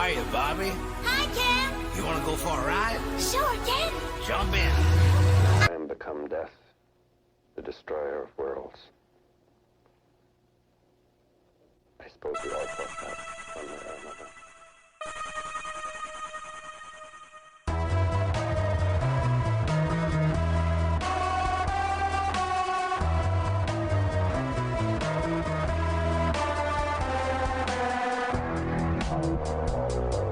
are you, Barbie? Hi, Ken. You want to go for a ride? Sure, Ken. Jump in. I am become death, the destroyer of worlds. I suppose we all felt that one way or another.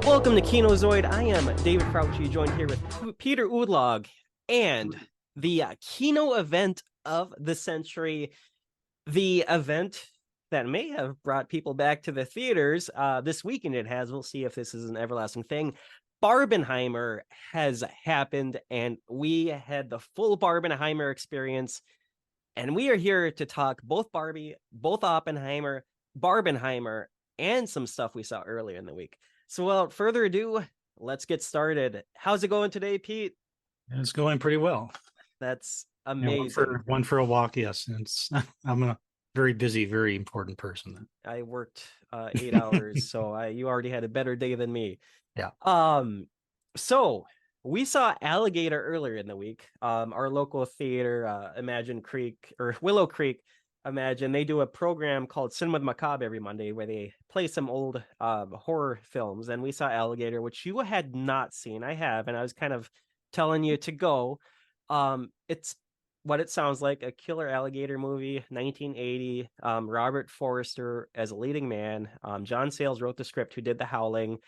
Welcome to Kinozoid. I am David Fauci, joined here with Peter Udlog and the Kino event of the century, the event that may have brought people back to the theaters this weekend. It has. We'll see if this is an everlasting thing. Barbenheimer has happened, and we had the full Barbenheimer experience, and we are here to talk both Barbie, both Oppenheimer, Barbenheimer, and some stuff we saw earlier in the week. So without further ado, let's get started. How's it going today, Pete? It's going pretty well. That's Yeah, amazing. one for a walk, yes. I'm a very busy, very important person. I worked 8 hours, so you already had a better day than me. Yeah. So we saw Alligator earlier in the week. Our local theater, Imagine Creek or Willow Creek, Imagine, they do a program called Cinema Macabre every Monday where they play some old horror films, and we saw Alligator, which you had not seen. I have, and I was kind of telling you to go. It's what it sounds like, a killer alligator movie, 1980. Robert Forster as a leading man. John Sayles wrote the script, who did The Howling.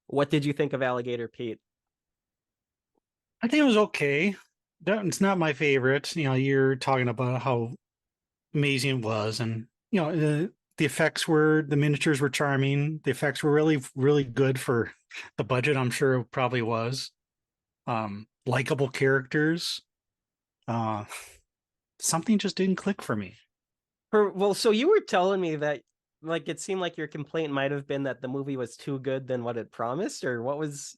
What did you think of Alligator, Pete? I think it was okay. It's not my favorite. You know, you're talking about how amazing it was, and you know, the effects were, the miniatures were charming. The effects were really, really good for the budget. I'm sure it probably was. Likable characters. Something just didn't click for me. Well, so you were telling me that, like, it seemed like your complaint might have been that the movie was too good than what it promised, or what was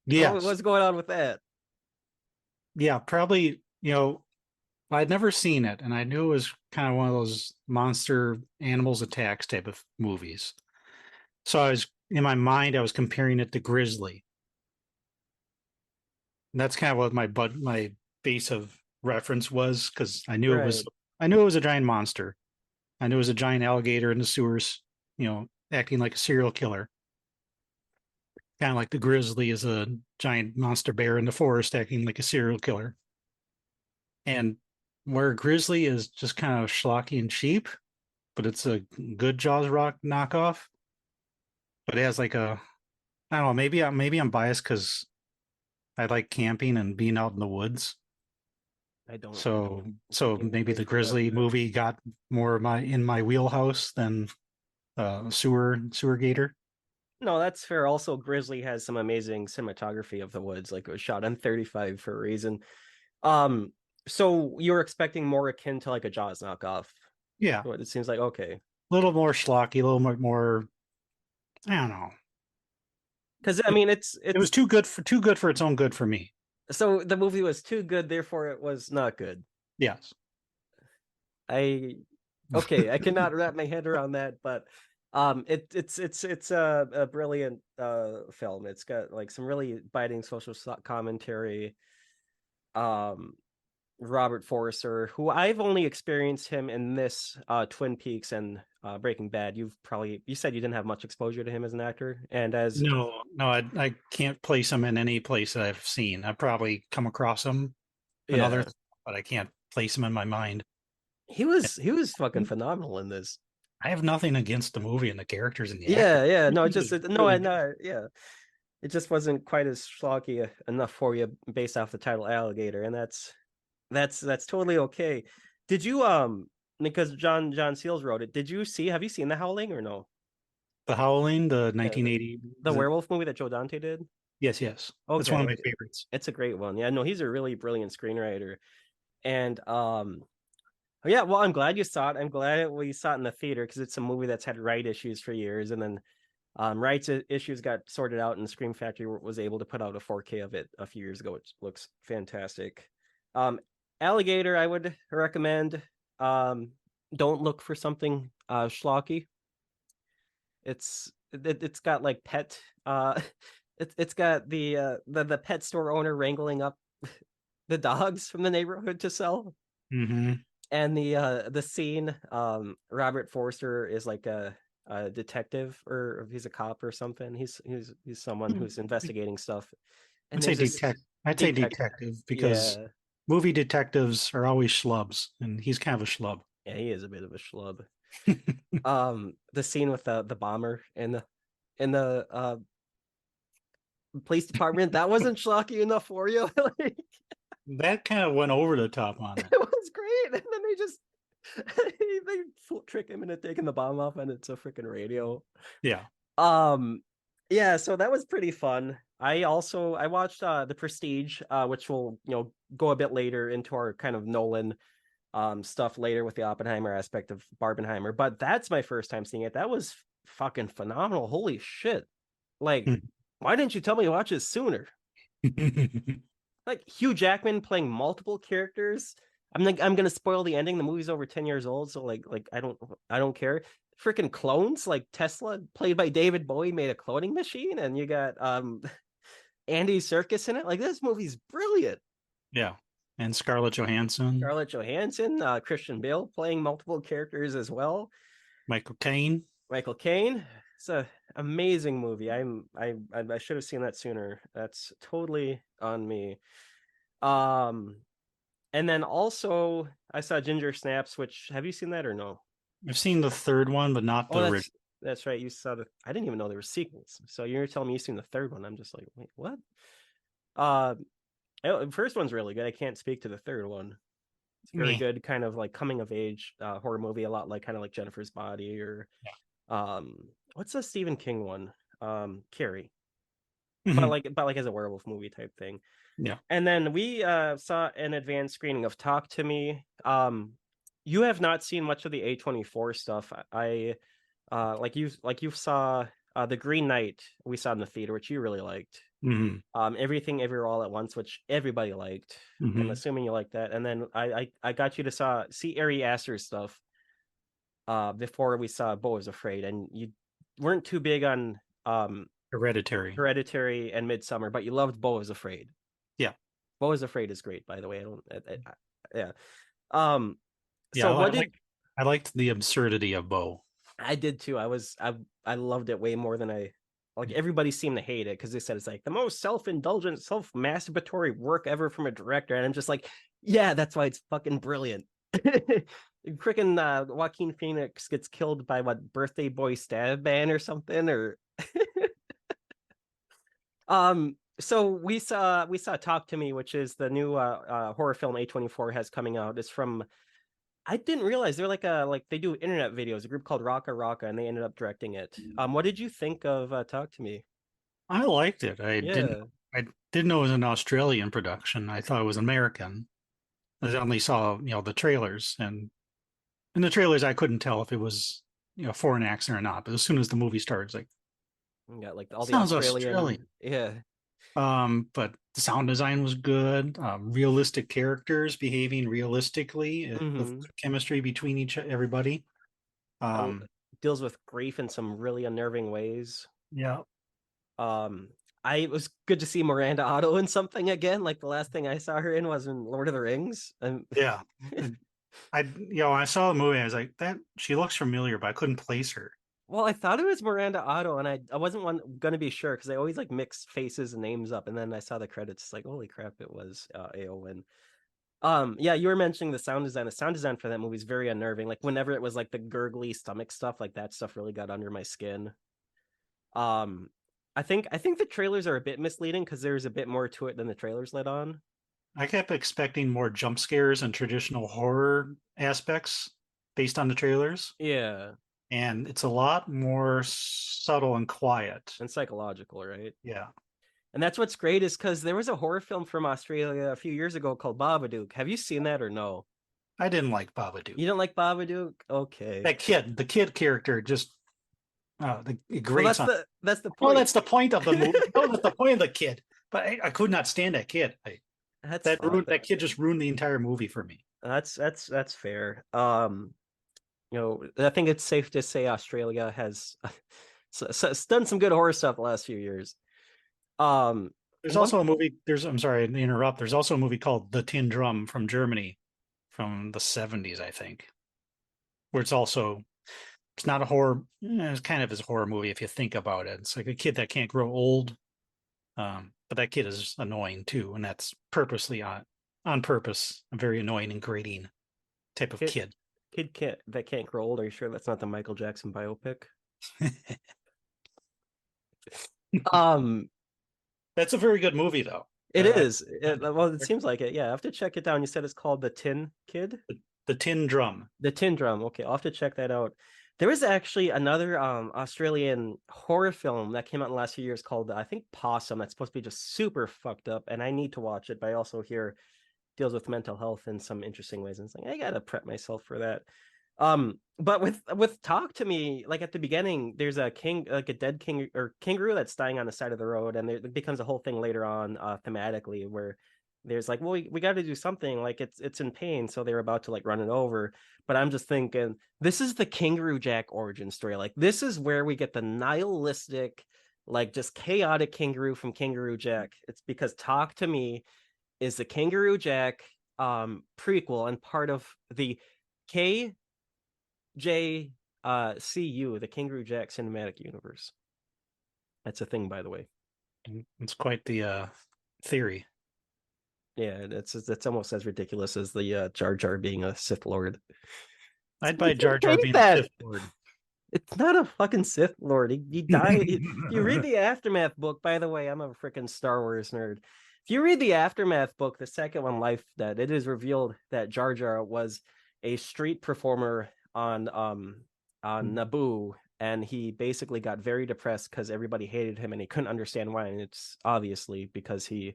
what's going on with that? Yeah, probably, you know, I'd never seen it, and I knew it was kind of one of those monster animals attacks type of movies. So I was, in my mind, I was comparing it to Grizzly. And that's kind of what my base of reference was, because I knew it was a giant monster. I knew it was a giant alligator in the sewers, you know, acting like a serial killer. Kind of like the Grizzly is a giant monster bear in the forest acting like a serial killer. And where Grizzly is just kind of schlocky and cheap, but it's a good Jaws rock knockoff. But it has like a, I don't know, maybe I'm biased because I like camping and being out in the woods. I don't. So maybe the Grizzly movie got more in my wheelhouse than sewer gator. No, that's fair. Also, Grizzly has some amazing cinematography of the woods. Like, it was shot on 35 for a reason. So you're expecting more akin to like a Jaws knockoff. Yeah. It seems like, okay. A little more schlocky, a little more, I don't know. Because I mean, it was too good for its own good for me. So the movie was too good, therefore it was not good. Yes. I cannot wrap my head around that, but it's a brilliant film. It's got like some really biting social commentary. Robert Forster, who I've only experienced him in this Twin Peaks and Breaking Bad. You said you didn't have much exposure to him as an actor, and as no, I can't place him in any place that I've seen. I've probably come across him in other, but I can't place him in my mind. He was fucking phenomenal in this. I have nothing against the movie and the characters in the no, it just wasn't quite as schlocky enough for you based off the title Alligator, and that's totally okay. Did you because John Sayles wrote it, have you seen The Howling or no? The Howling, the 1980 the werewolf movie that Joe Dante did? Yes. Okay. It's one of my favorites. It's a great one. Yeah, no, he's a really brilliant screenwriter. And yeah, well, I'm glad you saw it. I'm glad we saw it in the theater, because it's a movie that's had right issues for years, and then rights issues got sorted out, and Scream Factory was able to put out a 4K of it a few years ago, which looks fantastic. Alligator, I would recommend. Don't look for something schlocky. It's it's got like pet it's got the pet store owner wrangling up the dogs from the neighborhood to sell. Mm-hmm. And the scene, Robert Forster is like a detective, or he's a cop or something. He's someone who's investigating stuff. And I'd say there's this I'd say detective because yeah, movie detectives are always schlubs, and he's kind of a schlub. yeah, he is a bit of a schlub. The scene with the bomber in the police department, that wasn't schlocky enough for you. Like, That kind of went over the top on it it. was great, and then they just they trick him into taking the bomb off, and it's a freaking radio. Yeah. Um, yeah, so that was pretty fun. I watched The Prestige, which will go a bit later into our kind of Nolan stuff later with the Oppenheimer aspect of Barbenheimer, but that's my first time seeing it. That was fucking phenomenal. Holy shit. Like, why didn't you tell me to watch it sooner? Like Hugh Jackman playing multiple characters. I'm gonna spoil the ending. The movie's over 10 years old, so like I don't care. Freaking clones, like Tesla, played by David Bowie, made a cloning machine, and you got Andy Serkis in it. Like, this movie's brilliant. Yeah. And Scarlett Johansson. Christian Bale playing multiple characters as well. Michael Caine. It's a amazing movie. I should have seen that sooner. That's totally on me. And then also I saw Ginger Snaps, which, have you seen that or no? I've seen the third one, but not the original. That's right. You saw I didn't even know there were sequels. So you're telling me you've seen the third one. I'm just like, wait, what? The first one's really good. I can't speak to the third one. It's very good, kind of like coming of age horror movie, a lot like kind of like Jennifer's Body, or what's a Stephen King one? Carrie. But like as a werewolf movie type thing. Yeah. And then we saw an advanced screening of Talk to Me. You have not seen much of the A24 stuff. I like you saw The Green Knight, we saw in the theater, which you really liked. Everything Everywhere All at Once, which everybody liked. I'm assuming you liked that. And then I got you to see Ari Aster's stuff before we saw Beau is Afraid, and you weren't too big on Hereditary and Midsummer, but you loved Beau is Afraid. Yeah. Beau is Afraid is great, by the way. Yeah. So I liked the absurdity of Beau. I did too. I loved it way more than everybody seemed to hate it, because they said it's like the most self-indulgent, self-masturbatory work ever from a director, and I'm just like, yeah, that's why it's fucking brilliant. Freaking Joaquin Phoenix gets killed by what, Birthday Boy Stab Band or something, or so we saw Talk to Me, which is the new horror film A24 has coming out. It's from, I didn't realize they're like they do internet videos, a group called Raka Raka, and they ended up directing it. What did you think of Talk to Me? I liked it. I didn't know it was an Australian production. I thought it was American. I only saw the trailers, and in the trailers I couldn't tell if it was foreign accent or not. But as soon as the movie starts, like, you got like all the sounds Australian. Yeah. But the sound design was good. Realistic characters behaving realistically, with chemistry between everybody. Deals with grief in some really unnerving ways. Yeah. It was good to see Miranda Otto in something again. Like, the last thing I saw her in was in Lord of the Rings. Yeah. I saw the movie, I was like, that she looks familiar, but I couldn't place her. Well, I thought it was Miranda Otto, and I wasn't going to be sure, because I always like mix faces and names up, and then I saw the credits. It's like, holy crap, it was Aowen. Yeah, you were mentioning the sound design. The sound design for that movie is very unnerving. Like, whenever it was like the gurgly stomach stuff, like that stuff really got under my skin. I think the trailers are a bit misleading, because there's a bit more to it than the trailers let on. I kept expecting more jump scares and traditional horror aspects based on the trailers. Yeah. And it's a lot more subtle and quiet. And psychological, right? Yeah. And that's what's great, is because there was a horror film from Australia a few years ago called Babadook. Have you seen that or no? I didn't like Babadook. You don't like Babadook? Okay. The kid character just great. Well, that's the point. Well, that's the point of the movie. No, that's the point of the kid. But I could not stand that kid. That kid just ruined the entire movie for me. That's fair. I think it's safe to say Australia has So it's done some good horror stuff the last few years. There's One, also a movie. I'm sorry to interrupt. There's also a movie called The Tin Drum from Germany from the 70s, I think, where it's not a horror. It's kind of is a horror movie if you think about it. It's like a kid that can't grow old, but that kid is annoying too, and that's purposely on purpose. A very annoying and grating type of kid. that can't grow old. Are you sure that's not the Michael Jackson biopic? Um, That's a very good movie, though. it is. Well, it seems like it. Yeah, I have to check it down. You said it's called The Tin Kid? The Tin Drum. The Tin Drum. Okay, I'll have to check that out. There was actually another Australian horror film that came out in the last few years called I think Possum. That's supposed to be just super fucked up, and I need to watch it. But I also hear deals with mental health in some interesting ways, and it's like I gotta prep myself for that. But with Talk to Me, like at the beginning, there's a dead king or kangaroo that's dying on the side of the road, and it becomes a whole thing later on thematically where there's like, well, we got to do something, like it's in pain, so they're about to like run it over. But I'm just thinking, this is the Kangaroo Jack origin story. Like this is where we get the nihilistic, like just chaotic kangaroo from Kangaroo Jack. It's because Talk to Me is the Kangaroo Jack prequel and part of the KJCU, the Kangaroo Jack cinematic universe. That's a thing, by the way. It's quite the theory. Yeah, it's almost as ridiculous as the Jar Jar being a Sith Lord. I'd buy Jar Jar being that. a Sith Lord. It's not a fucking Sith Lord. He died. If you read the Aftermath book, by the way, I'm a freaking Star Wars nerd. If you read the Aftermath book, the second one, Life Dead, it is revealed that Jar Jar was a street performer on Naboo, and he basically got very depressed because everybody hated him and he couldn't understand why. And it's obviously because he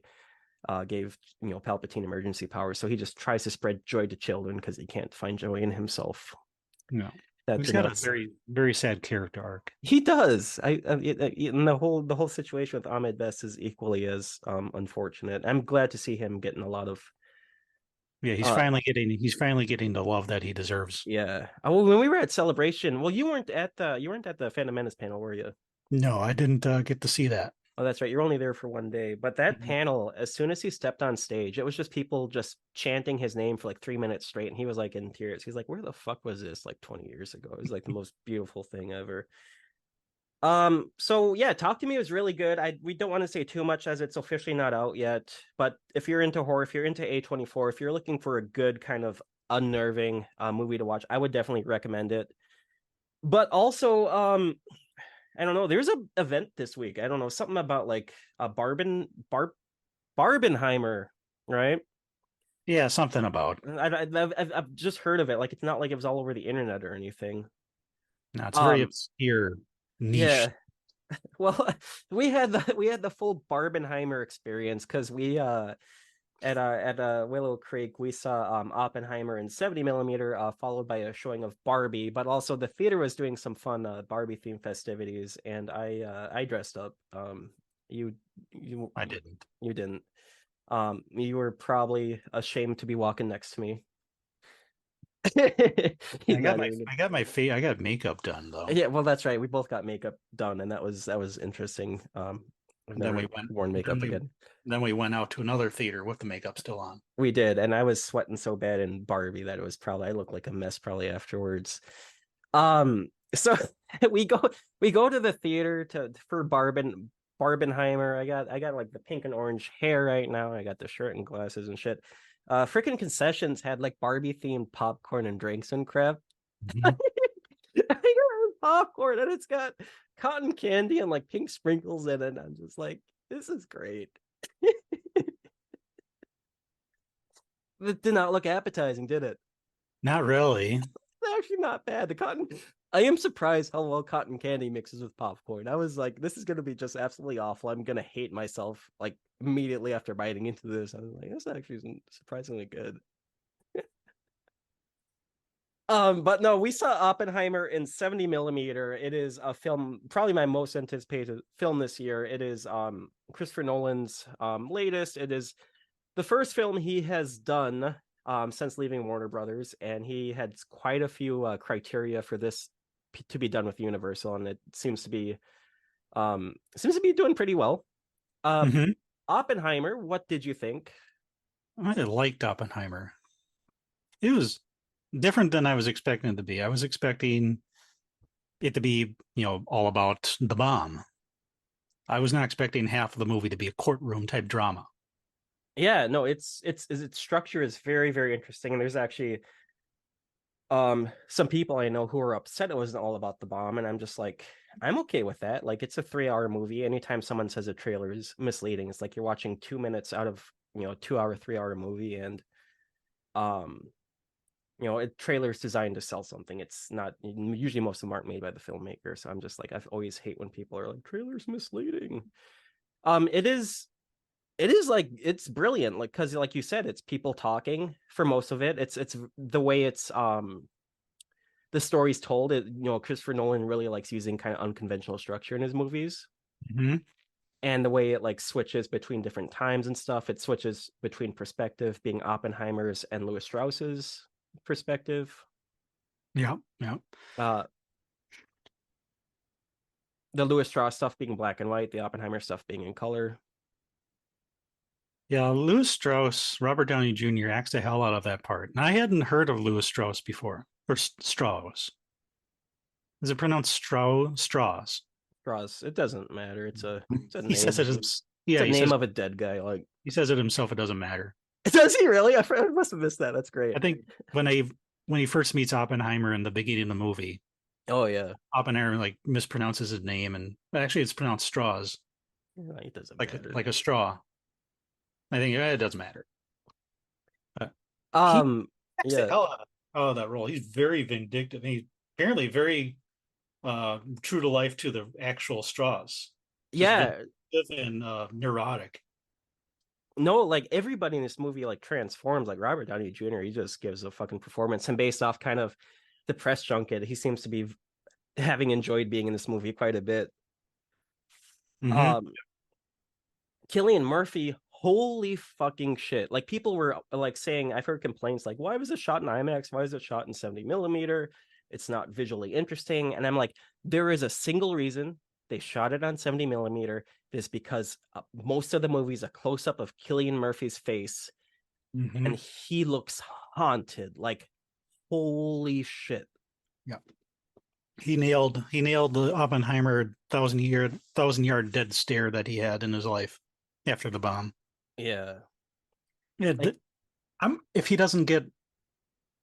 gave Palpatine emergency powers, so he just tries to spread joy to children because he can't find joy in himself. No, he's got a very, very sad character arc. He does. And the whole situation with Ahmed Best is equally as unfortunate. I'm glad to see him getting a lot of. Yeah, he's finally getting the love that he deserves. Yeah. Oh, when we were at Celebration, well, you weren't at the Phantom Menace panel, were you? No, I didn't get to see that. Oh, that's right. You're only there for one day. But that panel, as soon as he stepped on stage, it was just people just chanting his name for like 3 minutes straight. And he was like in tears. He's like, where the fuck was this like 20 years ago? It was like the most beautiful thing ever. So yeah, Talk to Me was really good. We don't want to say too much as it's officially not out yet. But if you're into horror, if you're into A24, if you're looking for a good kind of unnerving movie to watch, I would definitely recommend it. But also, I don't know. There's an event this week. I don't know, something about like a Barbenheimer, right? Yeah, something about. I've just heard of it. Like it's not like it was all over the internet or anything. No, it's very obscure niche. Yeah. Well, we had the full Barbenheimer experience because we at Willow Creek we saw Oppenheimer in 70 millimeter, followed by a showing of Barbie, but also the theater was doing some fun Barbie themed festivities, and I dressed up. You I didn't. You didn't. You were probably ashamed to be walking next to me. I got makeup done though. Yeah, well, that's right. We both got makeup done, and that was interesting. Then we worn makeup again. Then we went out to another theater with the makeup still on. We did, and I was sweating so bad in Barbie that it was probably I looked like a mess probably afterwards. So we go to the theater for Barbenheimer. I got like the pink and orange hair right now. I got the shirt and glasses and shit. Freaking concessions had like Barbie themed popcorn and drinks and crap. I got popcorn and it's got cotton candy and like pink sprinkles in it. I'm just like, this is great. It did not look appetizing, did it? Not really. It's actually not bad. I am surprised how well cotton candy mixes with popcorn. I was like, this is gonna be just absolutely awful. I'm gonna hate myself like immediately after biting into this. I was like, this actually isn't surprisingly good. But no, we saw Oppenheimer in 70 millimeter. It is a film, probably my most anticipated film this year. It is Christopher Nolan's latest. It is the first film he has done since leaving Warner Brothers, and he had quite a few criteria for this to be done with Universal, and it seems to be doing pretty well. Mm-hmm. Oppenheimer, what did you think? I liked Oppenheimer. It was different than I was expecting it to be. I was expecting it to be, all about the bomb. I was not expecting half of the movie to be a courtroom type drama. Yeah, no, its structure is very, very interesting, and there's actually some people I know who are upset it wasn't all about the bomb, and I'm just like, I'm okay with that. Like, it's a 3-hour movie. Anytime someone says a trailer is misleading, it's like you're watching 2 minutes out of 2-hour, 3-hour movie, and um trailer's designed to sell something. It's not usually, most of them aren't made by the filmmaker, so I'm just like, I've always hate when people are like, trailer's misleading. It is like, it's brilliant, like, because like you said, it's people talking for most of it. It's the way it's the story's told. Christopher Nolan really likes using kind of unconventional structure in his movies. Mm-hmm. And the way it like switches between different times and stuff, it switches between perspective, being Oppenheimer's and Louis Strauss's perspective. Yeah, yeah. uh the Louis Strauss stuff being black and white, the Oppenheimer stuff being in color. Yeah, Louis Strauss, Robert Downey Jr. acts the hell out of that part. And I hadn't heard of Louis Strauss before. Or Strauss. Is it pronounced Strauss? Strauss, it doesn't matter. It's a He name. says it. It's Yeah, a he name says of a dead guy. Like, he says it himself. It doesn't matter. does he really? I must have missed that. That's great. I think when he first meets Oppenheimer in the beginning of the movie, Oh yeah. Oppenheimer like mispronounces his name, and actually it's pronounced Straws, Yeah, it doesn't like matter. like a straw. I think it doesn't matter. He um acts the yeah. hell out of that role. He's very vindictive. He's apparently very true to life to the actual Straws. Just Yeah, vindictive and neurotic. no, like, everybody in this movie like transforms. Like, Robert Downey Jr., he just gives a fucking performance, and based off kind of the press junket, he seems to be having enjoyed being in this movie quite a bit. Mm-hmm. um Cillian Murphy, holy fucking shit. Like, people were like saying, I've heard complaints like, why was it shot in IMAX? Why is it shot in 70 millimeter? It's not visually interesting. And I'm like, there is a single reason they shot it on 70 millimeter. Is because most of the movie is a close up of Cillian Murphy's face, Mm-hmm. and he looks haunted. Like, holy shit. Yeah. He nailed the Oppenheimer thousand yard dead stare that he had in his life after the bomb. Yeah. Yeah, Like, if he doesn't get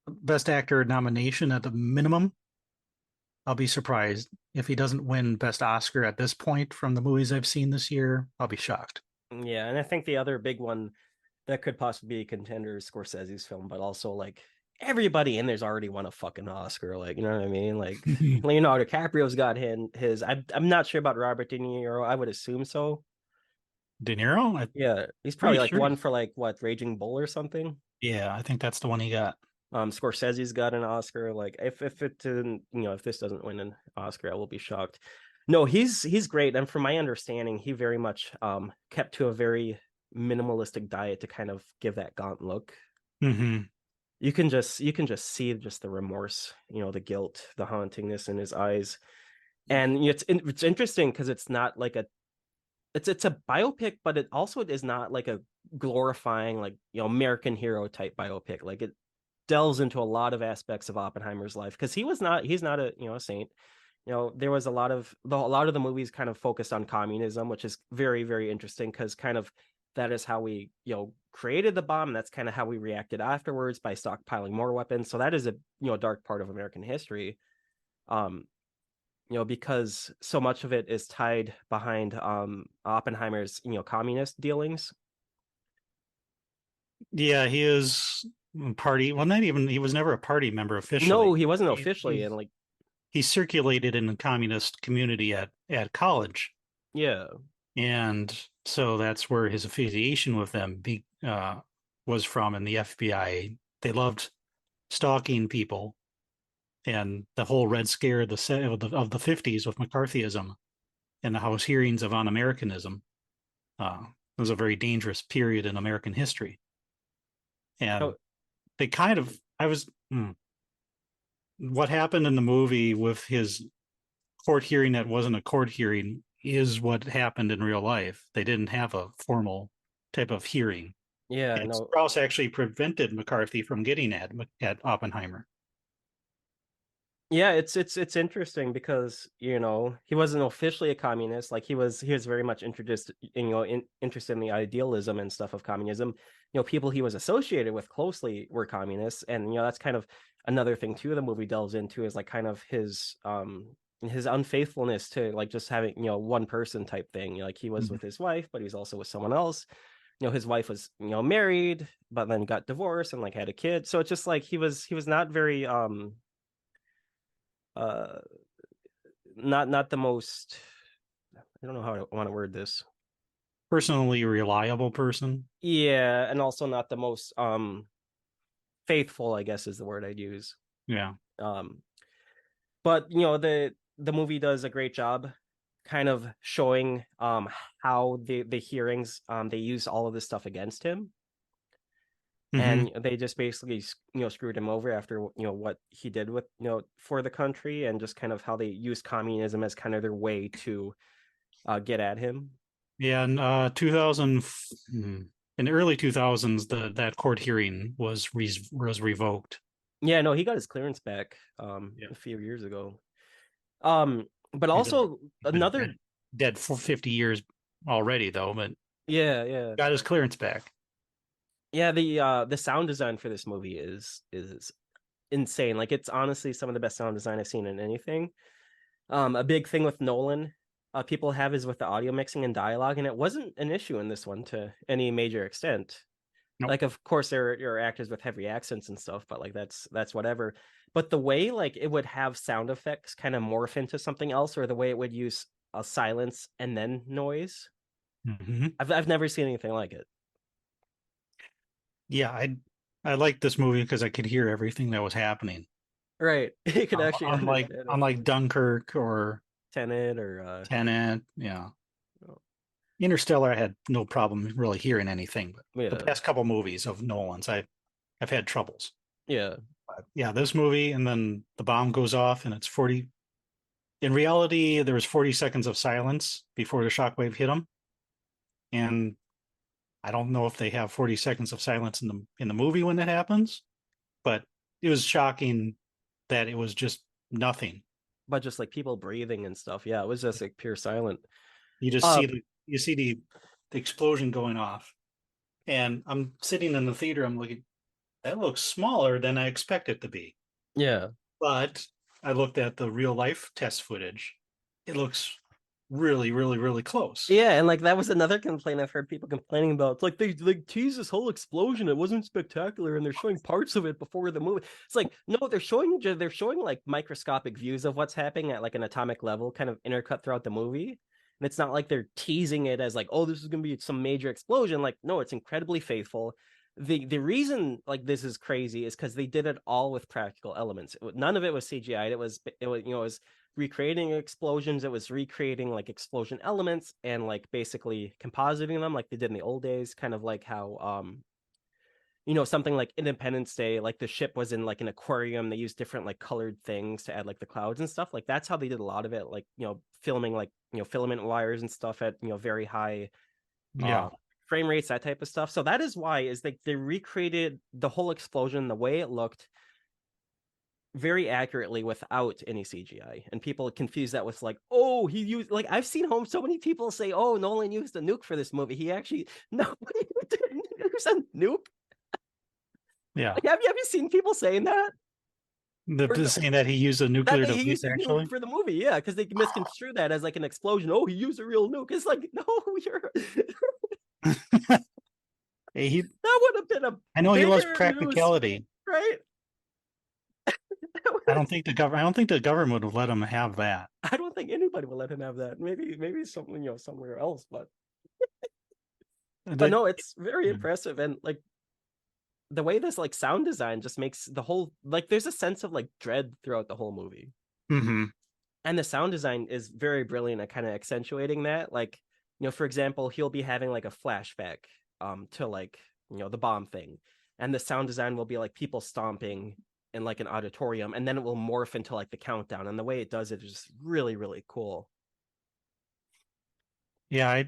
Best Actor nomination at the minimum, I'll be surprised. If he doesn't win Best Oscar at this point from the movies I've seen this year, I'll be shocked. yeah, and I think the other big one that could possibly be a contender is Scorsese's film, but also, like, everybody in there's already won a fucking Oscar. Like, you know what I mean? Like, Leonardo DiCaprio's got his. I'm not sure about Robert De Niro. I would assume so. De Niro? Yeah, he's probably Pretty like sure. one for like what, Raging Bull or something. Yeah, I think that's the one he got. Scorsese's got an Oscar. Like, if it didn't, if this doesn't win an Oscar, I will be shocked. No, he's great, and from my understanding, he very much kept to a very minimalistic diet to kind of give that gaunt look. Mm-hmm. You can just see just the remorse, the guilt, the hauntingness in his eyes. And it's interesting because it's not like it's a biopic, but it also is not like a glorifying, like, American hero type biopic. Like, it delves into a lot of aspects of Oppenheimer's life, because he's not a a saint. There was a lot of the movies kind of focused on communism, which is very, very interesting, because kind of that is how we created the bomb, and that's kind of how we reacted afterwards by stockpiling more weapons. So that is a dark part of American history. Because so much of it is tied behind Oppenheimer's communist dealings. Yeah, he is party. Well, not even. He was never a party member officially. No, he wasn't officially, He, and like, he circulated in the communist community at college, yeah, and so that's where his affiliation with them was from. In the FBI, they loved stalking people, and the whole Red Scare of the 50s with McCarthyism and the House hearings of un-Americanism. It was a very dangerous period in American history, and oh, they kind of. I was. what happened in the movie with his court hearing that wasn't a court hearing is what happened in real life. They didn't have a formal type of hearing. Yeah, And no. Strauss actually prevented McCarthy from getting at Oppenheimer. Yeah, it's interesting because, he wasn't officially a communist. Like he was very much interested in the idealism and stuff of communism. People he was associated with closely were communists, and that's kind of another thing too the movie delves into, is like kind of his unfaithfulness to like just having, one person type thing. Like he was Mhm. with his wife, but he was also with someone else. His wife was, married, but then got divorced and like had a kid. So it's just like he was not very uh not the most, I don't know how I want to word this. Personally reliable person. Yeah, and also not the most faithful, I guess is the word I'd use. Yeah. Um but the movie does a great job kind of showing how the hearings, they used all of this stuff against him, Hmm. and they just basically screwed him over after what he did with for the country, and just kind of how they used communism as kind of their way to get at him. Yeah, in 2000, in the early 2000s, that court hearing was revoked. Yeah, no, he got his clearance back Yeah, a few years ago. But he's been, also he's been another, dead for 50 years already, though, but yeah, yeah. got his clearance back. Yeah, the sound design for this movie is insane. Like it's honestly some of the best sound design I've seen in anything. A big thing with Nolan, people have, is with the audio mixing and dialogue, and it wasn't an issue in this one to any major extent. Nope. Like of course there are actors with heavy accents and stuff, but like that's whatever. But the way like it would have sound effects kind of morph into something else, or the way it would use a silence and then noise, Hmm. I've never seen anything like it. Yeah, I liked this movie because I could hear everything that was happening. Right. You could actually Unlike understand it. unlike Dunkirk or Tenet or Tenet, yeah. oh, Interstellar, I had no problem really hearing anything, but the yeah. past couple movies of Nolan's, I've had troubles. Yeah. But yeah, this movie, and then the bomb goes off, and it's 40. In reality, there was 40 seconds of silence before the shockwave hit them, and I don't know if they have 40 seconds of silence in the movie when that happens, but it was shocking that it was just nothing. But just like people breathing and stuff. Yeah, it was just like pure silent. You just Uh see the explosion going off, and I'm sitting in the theater. I'm looking. That looks smaller than I expect it to be. yeah. But I looked at the real life test footage. It looks really, really, really close. Yeah, and like that was another complaint I've heard people complaining about. It's like they like tease this whole explosion. It wasn't spectacular, and they're showing parts of it before the movie. It's like no, they're showing like microscopic views of what's happening at like an atomic level, kind of intercut throughout the movie. And it's not like they're teasing it as like, oh, this is gonna be some major explosion. Like, no, it's incredibly faithful. The reason like this is crazy is because they did it all with practical elements. None of it was CGI. It was recreating explosions. It was recreating like explosion elements and like basically compositing them like they did in the old days, kind of like how something like Independence Day, like the ship was in like an aquarium. They used different like colored things to add like the clouds and stuff. Like that's how they did a lot of it, like filming like filament wires and stuff at very high Yeah. uh frame rates, that type of stuff. So that is why is like they recreated the whole explosion the way it looked very accurately without any CGI. And people confuse that with like, oh, he used, like I've seen home so many people say, oh, Nolan used a nuke for this movie. He actually nobody didn't use a nuke. Yeah. Like, have you seen people saying that? Or Saying that he used a that nuclear he device used a nuke actually. for the movie, yeah, because they misconstrue that as like an explosion. Oh, he used a real nuke. It's like, no, you're He, that would have been a I know he loves bigger news, practicality. right? I don't think the government would let him have that. I don't think anybody will let him have that. Maybe something somewhere else, but The, no, it's very impressive. And like the way this like sound design just makes the whole, like there's a sense of like dread throughout the whole movie, mm-hmm. and the sound design is very brilliant at kind of accentuating that. Like for example, he'll be having like a flashback to like the bomb thing, and the sound design will be like people stomping in like an auditorium, and then it will morph into like the countdown, and the way it does it is just really, really cool. Yeah,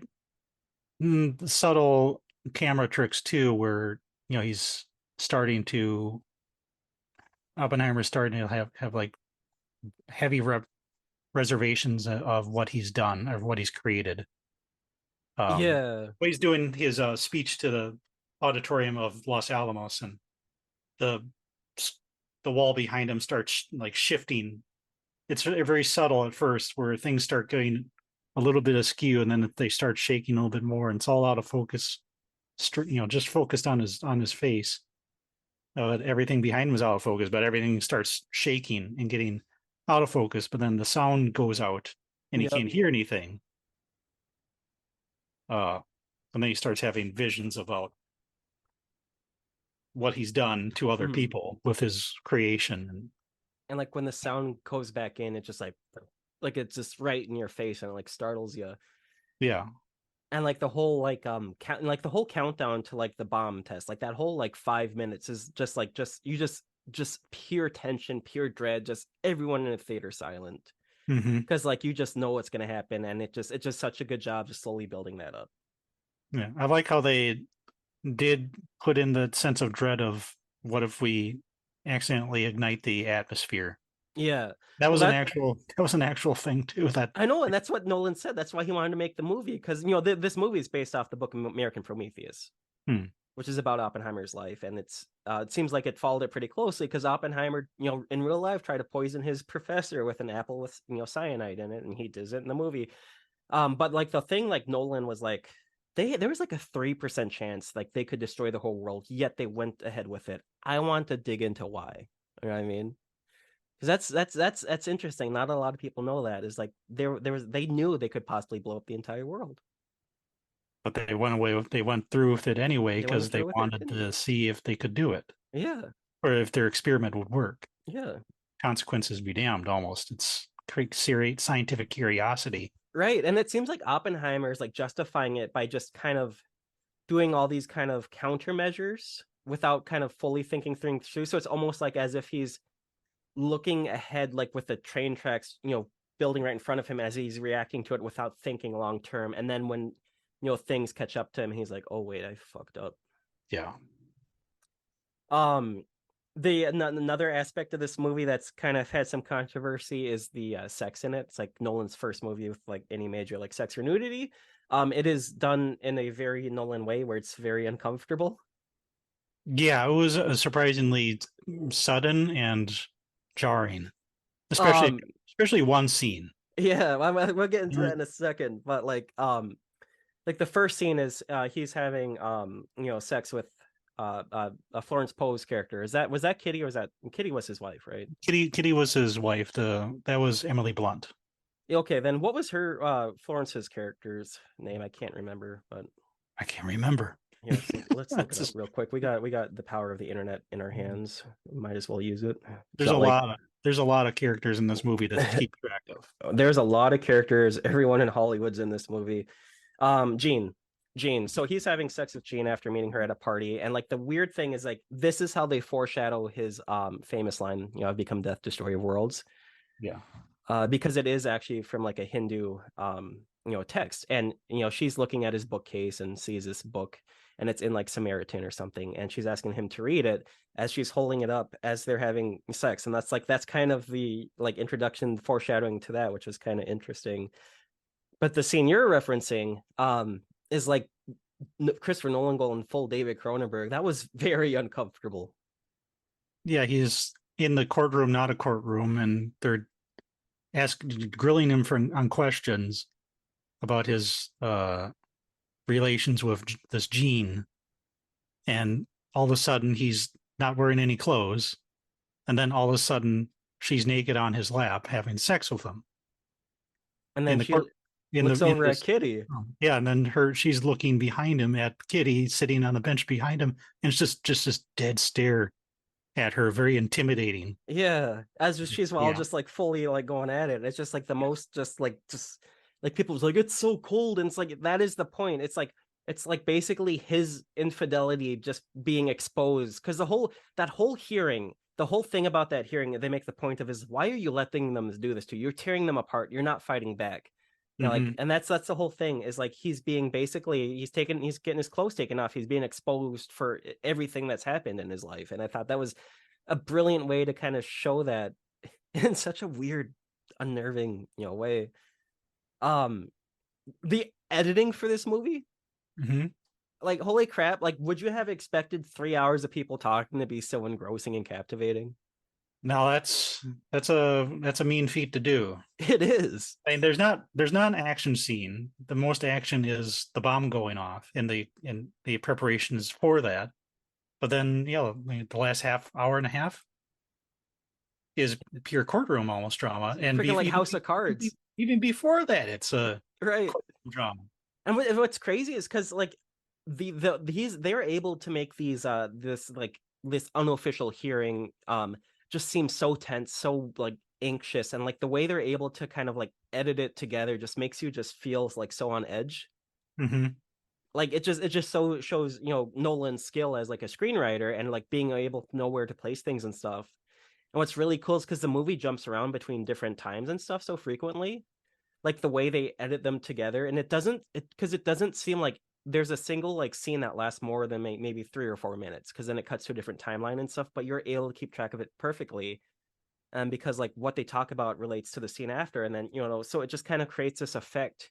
subtle camera tricks too, where he's starting to Oppenheimer's starting to have like heavy reservations of what he's done or what he's created. Yeah. When he's doing his speech to the auditorium of Los Alamos, and the the wall behind him starts like shifting. It's very subtle at first, where things start going a little bit askew, and then they start shaking a little bit more, and it's all out of focus. Just focused on his face. Everything behind him is out of focus, but everything starts shaking and getting out of focus. But then the sound goes out, and he can't hear anything. And then he starts having visions about what he's done to other people with his creation. And like when the sound goes back in, it's just like it's just right in your face, and it like startles you. Yeah. And like the whole like the whole countdown to like the bomb test, like that whole like 5 minutes is just like just pure tension, pure dread, just everyone in the theater silent. Because like you just know what's gonna happen, and it's just such a good job just slowly building that up. Yeah, I like how they did put in the sense of dread of what if we accidentally ignite the atmosphere. Yeah, that was an actual thing too. That I know, and that's what Nolan said. That's why he wanted to make the movie, because this movie is based off the book American Prometheus, which is about Oppenheimer's life, and it seems like it followed it pretty closely, because Oppenheimer, in real life, tried to poison his professor with an apple with cyanide in it, and he does it in the movie. But like the thing, like Nolan was like, there was like a 3% chance like they could destroy the whole world, yet they went ahead with it. I want to dig into why. You know what I mean? Because that's interesting. Not a lot of people know that. Is like they knew they could possibly blow up the entire world, but they went through with it anyway, because they wanted to see if they could do it. Yeah. Or if their experiment would work. Yeah. Consequences be damned. Almost, it's scientific curiosity. Right, and it seems like Oppenheimer is like justifying it by just kind of doing all these kind of countermeasures without kind of fully thinking through. So it's almost like as if he's looking ahead, like with the train tracks, building right in front of him, as he's reacting to it without thinking long term. And then when things catch up to him, he's like, "Oh wait, I fucked up." Yeah. Another aspect of this movie that's kind of had some controversy is the sex in it. It's like Nolan's first movie with like any major like sex or nudity. It is done in a very Nolan way where it's very uncomfortable. Yeah, it was surprisingly sudden and jarring, especially one scene. Yeah, we'll get into that in a second. But like the first scene is he's having sex with Florence Pugh's character. Was that Kitty, or was that Kitty was his wife, right? Kitty was his wife. That was Emily Blunt. Okay, then what was her Florence's character's name? I can't remember, but I can't remember. Yeah, let's look it up real quick. We got the power of the internet in our hands. Might as well use it. There's a lot of characters in this movie to keep track of. There's a lot of characters. Everyone in Hollywood's in this movie. Jean. So he's having sex with Jean after meeting her at a party, and like the weird thing is like this is how they foreshadow his famous line, "I've become death, destroyer of worlds." Yeah. Because it is actually from like a Hindu text, and she's looking at his bookcase and sees this book, and it's in like Samaritan or something, and she's asking him to read it as she's holding it up as they're having sex, and that's kind of the like introduction, foreshadowing to that, which is kind of interesting. But the scene you're referencing is like Christopher Nolan going full David Cronenberg. That was very uncomfortable. Yeah, he's in the courtroom, not a courtroom, and they're grilling him on questions about his relations with this Jean, and all of a sudden he's not wearing any clothes, and then all of a sudden she's naked on his lap having sex with him, and then looks over at Kitty. Yeah, and then she's looking behind him at Kitty sitting on the bench behind him, and it's just this dead stare at her, very intimidating. Yeah, as she's all just like fully like going at it. It's just like the most just like people's like, it's so cold, and it's like that is the point. It's like basically his infidelity just being exposed, because that whole hearing the whole thing about that hearing, they make the point of is why are you letting them do this to you? You're tearing them apart. You're not fighting back. Like, and that's the whole thing is like he's being basically he's getting his clothes taken off. He's being exposed for everything that's happened in his life. And I thought that was a brilliant way to kind of show that in such a weird, unnerving, way. The editing for this movie, like holy crap! Like, would you have expected 3 hours of people talking to be so engrossing and captivating? Now that's a mean feat to do. It is. I mean, there's not an action scene. The most action is the bomb going off and the preparations for that. But then, the last hour and a half is pure courtroom almost drama, and freaking like House of Cards. Even before that, it's a right drama. And what's crazy is because like they're able to make these this unofficial hearing just seems so tense, so like anxious, and like the way they're able to kind of like edit it together just makes you just feel like so on edge. Like it just so shows Nolan's skill as like a screenwriter and like being able to know where to place things and stuff. And what's really cool is because the movie jumps around between different times and stuff so frequently, like the way they edit them together, and it doesn't seem like there's a single like scene that lasts more than maybe 3 or 4 minutes, because then it cuts to a different timeline and stuff, but you're able to keep track of it perfectly. And because like what they talk about relates to the scene after, and then so it just kind of creates this effect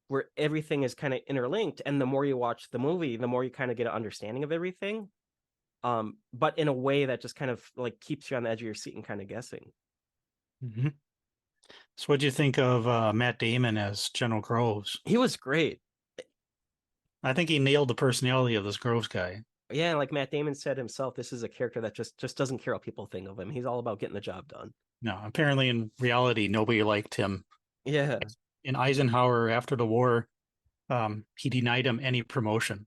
where everything is kind of interlinked, and the more you watch the movie, the more you kind of get an understanding of everything, but in a way that just kind of like keeps you on the edge of your seat and kind of guessing. So what do you think of Matt Damon as General Groves? He was great. I think he nailed the personality of this Groves guy. Yeah, like Matt Damon said himself, this is a character that just doesn't care what people think of him. He's all about getting the job done. No, apparently in reality, nobody liked him. Yeah. In Eisenhower, after the war, he denied him any promotion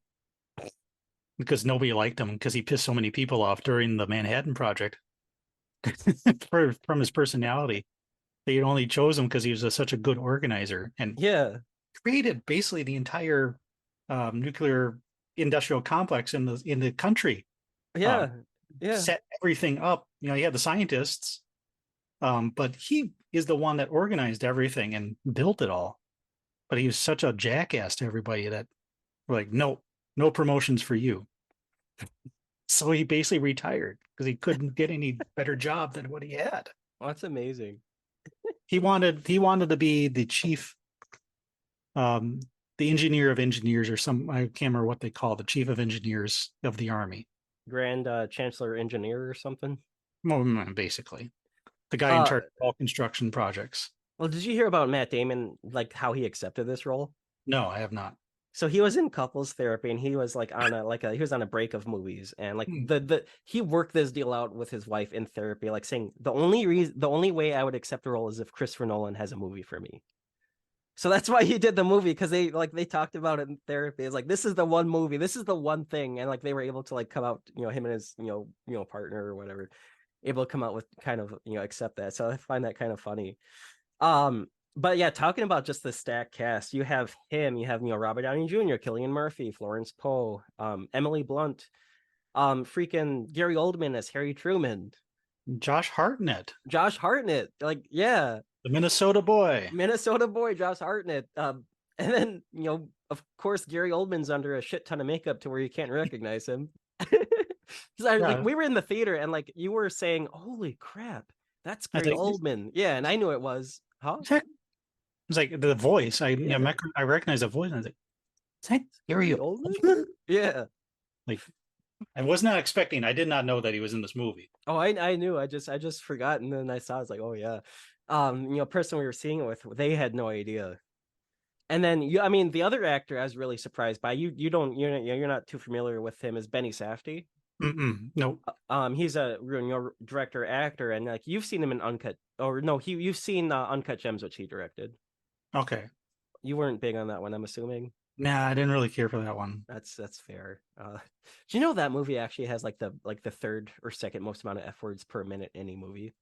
because nobody liked him because he pissed so many people off during the Manhattan Project from his personality. They only chose him because he was such a good organizer and created basically the entire nuclear industrial complex in the country. Set everything up. He had the scientists, but he is the one that organized everything and built it all. But he was such a jackass to everybody that were like, no promotions for you. So he basically retired because he couldn't get any better job than what he had. Well, that's amazing. He wanted to be the chief, the engineer of engineers, or I can't remember what they call the chief of engineers of the army. Grand Chancellor Engineer or something. Well, basically, the guy in charge of all construction projects. Well, did you hear about Matt Damon, like how he accepted this role? No, I have not. So he was in couples therapy, and he was like on he was on a break of movies, and like he worked this deal out with his wife in therapy, like saying the only way I would accept a role is if Christopher Nolan has a movie for me. So that's why he did the movie, because they talked about it in therapy. It's like, this is the one movie, this is the one thing, and like they were able to like come out, him and his partner or whatever, able to come out with kind of accept that. So I find that kind of funny. But yeah, talking about just the stacked cast, you have Robert Downey Jr., Cillian Murphy, Florence Poe, Emily Blunt, freaking Gary Oldman as Harry Truman, Josh Hartnett, like the Minnesota boy, Josh Hartnett, and then of course Gary Oldman's under a shit ton of makeup to where you can't recognize him. Like we were in the theater and like you were saying, "Holy crap, that's Gary Oldman!" Yeah, and I knew it was. Huh? It's like the voice. I recognize the voice. And I was like, "Is that Gary Oldman?" Yeah. Like, I was not expecting. I did not know that he was in this movie. Oh, I knew. I just forgot, and then I saw. I was like, "Oh yeah." Person we were seeing it with, they had no idea. And then the other actor I was really surprised by. You're not too familiar with him, is Benny Safdie. No. He's a director actor, and like you've seen him in you've seen Uncut Gems, which he directed. Okay. You weren't big on that one, I'm assuming. Nah, I didn't really care for that one. That's fair. Do you know that movie actually has like the third or second most amount of F words per minute in any movie?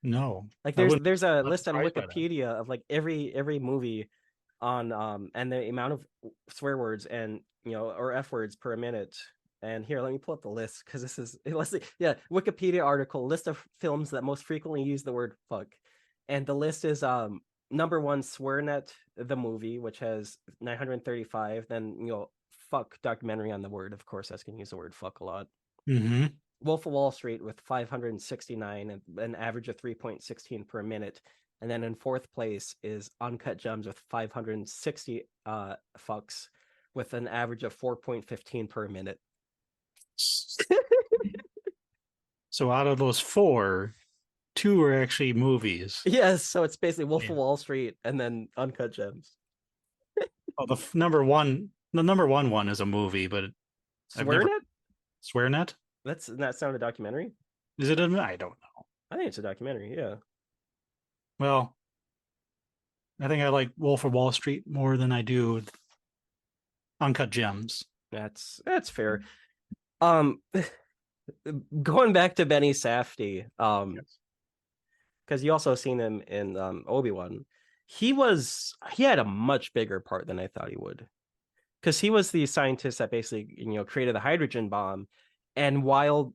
No. Like there's a list on Wikipedia of like every movie on and the amount of swear words and or F words per minute And here, let me pull up the list because this is let's see, yeah, Wikipedia article list of films that most frequently use the word fuck, and the list is number one, SwearNet the movie, which has 935. Then fuck documentary on the word, of course, that's gonna use the word fuck a lot. Mm-hmm. Wolf of Wall Street with 569 and an average of 3.16 per minute. And then in fourth place is Uncut Gems with 560 fucks with an average of 4.15 per minute. So out of those four, two are actually movies. Yes, so it's basically Wolf of Wall Street and then Uncut Gems. Oh, the number one one is a movie, but SwearNet? SwearNet? That's not sound a documentary? Is it? I don't know. I think it's a documentary, yeah. Well, I think I like Wolf of Wall Street more than I do Uncut Gems. That's fair. Going back to Benny Safdie, because you also seen him in Obi-Wan. He had a much bigger part than I thought he would, because he was the scientist that basically created the hydrogen bomb, and while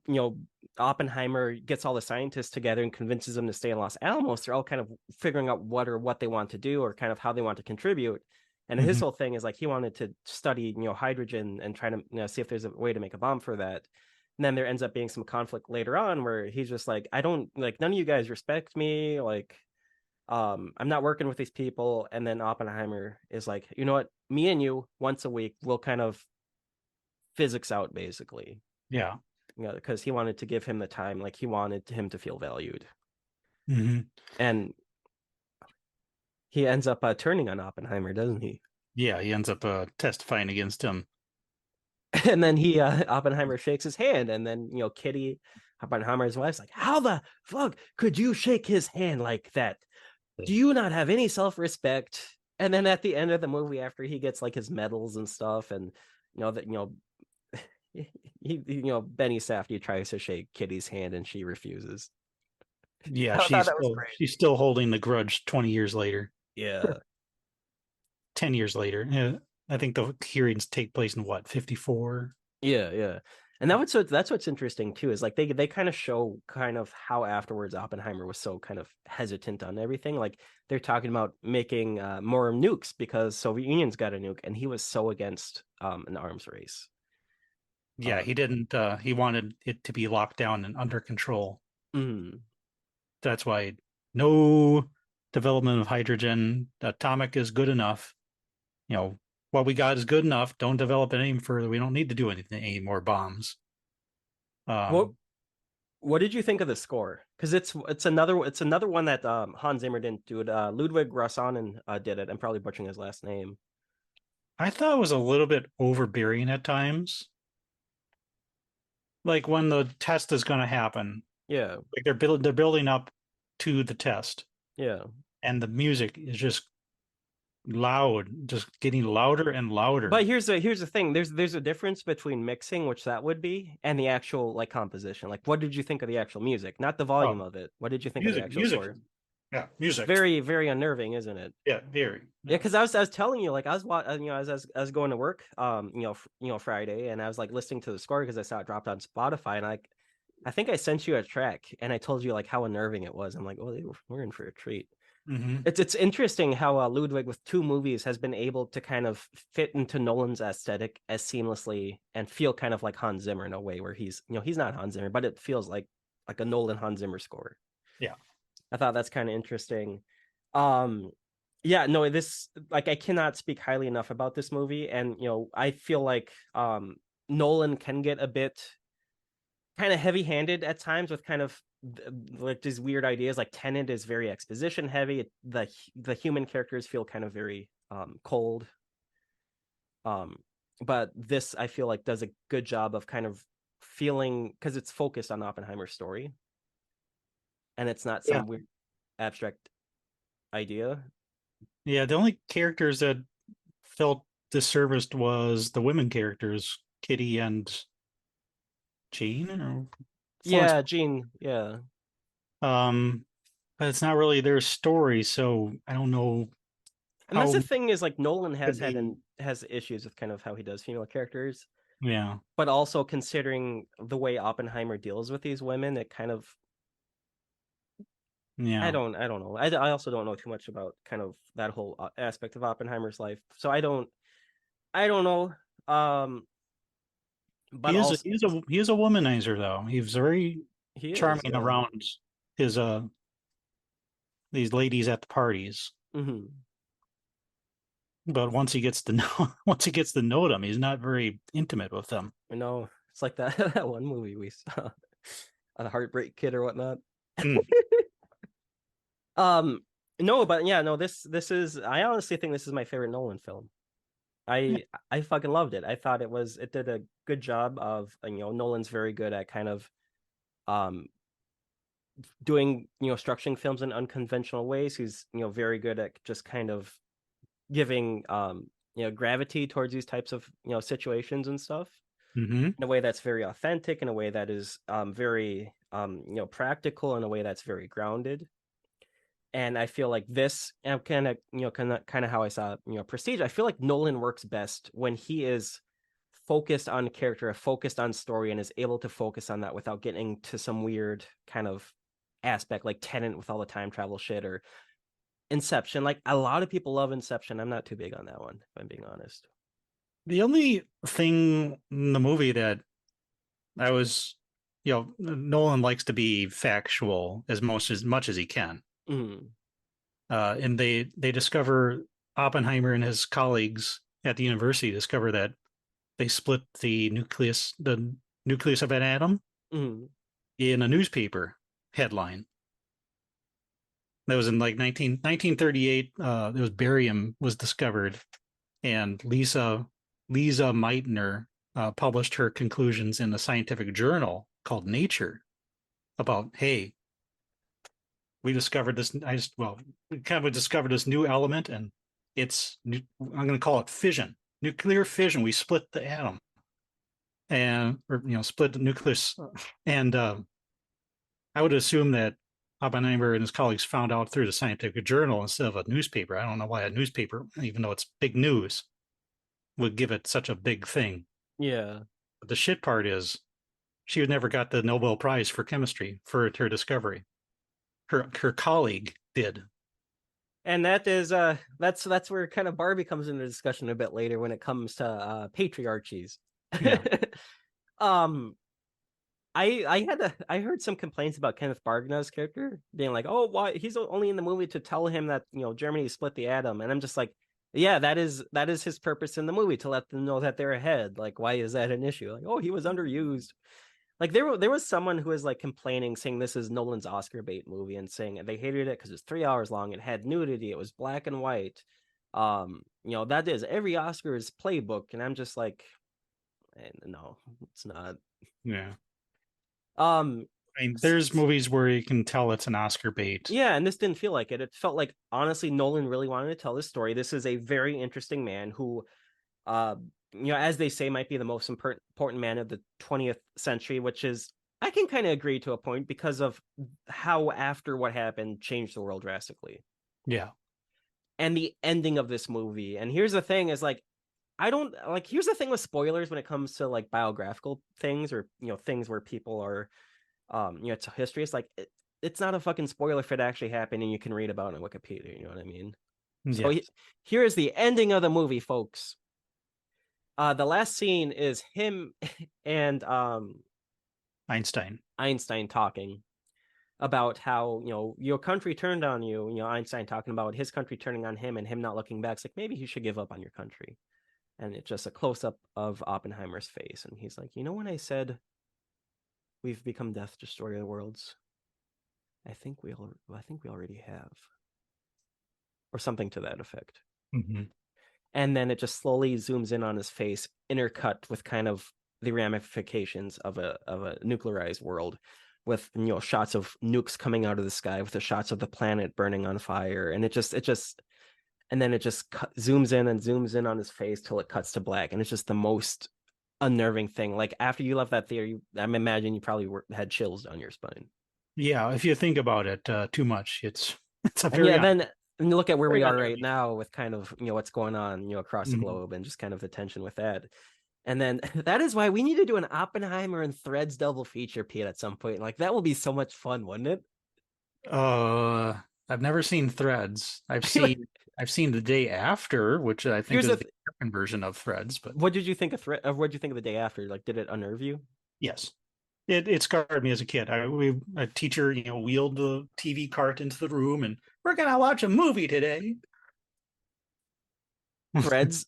Oppenheimer gets all the scientists together and convinces them to stay in Los Alamos, they're all kind of figuring out what they want to do or kind of how they want to contribute. And his whole thing is like he wanted to study hydrogen and try to see if there's a way to make a bomb for that. And then there ends up being some conflict later on where he's just like, I don't like, none of you guys respect me. Like, I'm not working with these people. And then Oppenheimer is like, you know what? Me and you once a week, we'll kind of physics out basically. Yeah. Because he wanted to give him the time. Like he wanted him to feel valued. Mm-hmm. And he ends up turning on Oppenheimer, doesn't he? Yeah, he ends up testifying against him. And then he Oppenheimer shakes his hand, and then Kitty, Oppenheimer's wife's like, how the fuck could you shake his hand like that? Do you not have any self-respect? And then at the end of the movie, after he gets like his medals and stuff, and he Benny Safdie tries to shake Kitty's hand and she refuses. Yeah, she's still holding the grudge 20 years later. Yeah. 10 years later. Yeah. I think the hearings take place in what, 54? Yeah. And that's what's interesting too, is like they kind of show kind of how afterwards Oppenheimer was so kind of hesitant on everything. Like they're talking about making more nukes because Soviet Union's got a nuke, and he was so against an arms race. Yeah, he didn't he wanted it to be locked down and under control. Mm-hmm. That's why no development of hydrogen. Atomic is good enough. What we got is good enough. Don't develop it any further. We don't need to do any more bombs. What did you think of the score? Because it's another one that Hans Zimmer didn't do it. Ludwig Göransson did it. I'm probably butchering his last name. I thought it was a little bit overbearing at times. Like when the test is going to happen. Yeah. Like they're building up to the test. Yeah. And the music is just loud, just getting louder and louder. But here's the thing. There's a difference between mixing, which that would be, and the actual like composition. Like, what did you think of the actual music? Not the volume of it. What did you think of the actual score? Yeah, music. Very, very unnerving, isn't it? Yeah, very. Yeah, because I was telling you, like I was as I was going to work, Friday, and I was like listening to the score because I saw it dropped on Spotify, and I think I sent you a track, and I told you like how unnerving it was. I'm like, oh, we're in for a treat. Mm-hmm. It's interesting how Ludwig with 2 movies has been able to kind of fit into Nolan's aesthetic as seamlessly and feel kind of like Hans Zimmer in a way where he's not Hans Zimmer, but it feels like a Nolan Hans Zimmer score. Yeah. I thought that's kind of interesting. Yeah, no, this like I cannot speak highly enough about this movie, and I feel like Nolan can get a bit kind of heavy-handed at times with kind of like these weird ideas. Like Tenet is very exposition heavy. The human characters feel kind of very cold. But this I feel like does a good job of kind of feeling, because it's focused on Oppenheimer's story, and it's not some weird abstract idea. Yeah, the only characters that felt disserviced was the women characters, Kitty and Jean, or Jean, yeah. But it's not really their story, so I don't know. And that's the thing, is like Nolan has issues with kind of how he does female characters. Yeah. But also considering the way Oppenheimer deals with these women, it kind of Yeah. I don't know. I also don't know too much about kind of that whole aspect of Oppenheimer's life. So I don't know. But also He is a womanizer though. He's very he is, charming yeah. around his these ladies at the parties. Hmm. But once he gets to know them, he's not very intimate with them. You know, it's like that that one movie we saw, a Heartbreak Kid or whatnot. Mm. Um, no, but yeah, no, this is I honestly think this is my favorite Nolan film. Yeah. I fucking loved it. I thought it did a good job of, Nolan's very good at kind of um doing, structuring films in unconventional ways. He's, very good at just kind of giving gravity towards these types of, situations and stuff Hmm. in a way that's very authentic, in a way that is very practical, in a way that's very grounded. And I feel like this, and kind of how I saw, Prestige. I feel like Nolan works best when he is focused on character, focused on story, and is able to focus on that without getting to some weird kind of aspect like Tenet with all the time travel shit, or Inception. Like a lot of people love Inception. I'm not too big on that one, if I'm being honest. The only thing in the movie that I was, Nolan likes to be factual as much as he can. Mm. And they discover Oppenheimer and his colleagues at the university discover that they split the nucleus of an atom Mm. in a newspaper headline. That was in like 1938. It was barium was discovered, and Lisa Meitner published her conclusions in a scientific journal called Nature about, hey, we discovered this. We kind of discovered this new element, and I'm going to call it fission, nuclear fission. We split the atom, split the nucleus, and I would assume that Oppenheimer and his colleagues found out through the scientific journal instead of a newspaper. I don't know why a newspaper, even though it's big news, would give it such a big thing. Yeah. But the shit part is she never got the Nobel Prize for chemistry for her discovery. Her colleague did. And that is that's where kind of Barbie comes into discussion a bit later when it comes to patriarchies. Yeah. um I heard some complaints about Kenneth Branagh's character being like, oh, why he's only in the movie to tell him that, Germany split the atom. And I'm just like, yeah, that is his purpose in the movie, to let them know that they're ahead. Like, why is that an issue? Like, oh, he was underused. Like there was someone who was like complaining, saying this is Nolan's Oscar bait movie, and saying they hated it because it's 3 hours long, it had nudity, it was black and white. That is every Oscars playbook, and I'm just like, no, it's not. Yeah. Um, I mean, there's movies where you can tell it's an Oscar bait. yeah, and this didn't feel like it. It felt like, honestly, Nolan really wanted to tell this story. This is a very interesting man who, uh, as they say, might be the most important man of the 20th century, which is, I can kind of agree to a point because of how, after what happened, changed the world drastically. Yeah. And the ending of this movie. And here's the thing is like, I don't like, here's the thing with spoilers when it comes to like biographical things, or, things where people are, it's history. It's like, it's not a fucking spoiler if it actually happened and you can read about it on Wikipedia. You know what I mean? So Yes. here is the ending of the movie, folks. The last scene is him and Einstein. talking about how, your country turned on you. Einstein talking about his country turning on him and him not looking back. It's like, maybe he should give up on your country. And it's just a close up of Oppenheimer's face, and he's like, when I said we've become death destroyer of worlds, I think we already have, or something to that effect. Mm-hmm. And then it just slowly zooms in on his face, intercut with kind of the ramifications of a nuclearized world, with shots of nukes coming out of the sky, with the shots of the planet burning on fire, and it just and then it just zooms in on his face till it cuts to black, and it's just the most unnerving thing. Like, after you left that theater, I'm imagining you probably had chills down your spine. Yeah, if you think about it too much, it's a And very yeah, then and you look at where we very are right unnerving. now with kind of what's going on across the Mhm. globe, and just kind of the tension with that. And then that is why we need to do an Oppenheimer and Threads double feature, Pete, at some point. Like that will be so much fun, wouldn't it? I've never seen Threads. I've seen The Day After, which I think Here's is a the American version of Threads. But what did you think what did you think of The Day After? Like, did it unnerve you? yes, it scarred me as a kid. A teacher, wheeled the TV cart into the room, and we're gonna watch a movie today. Threads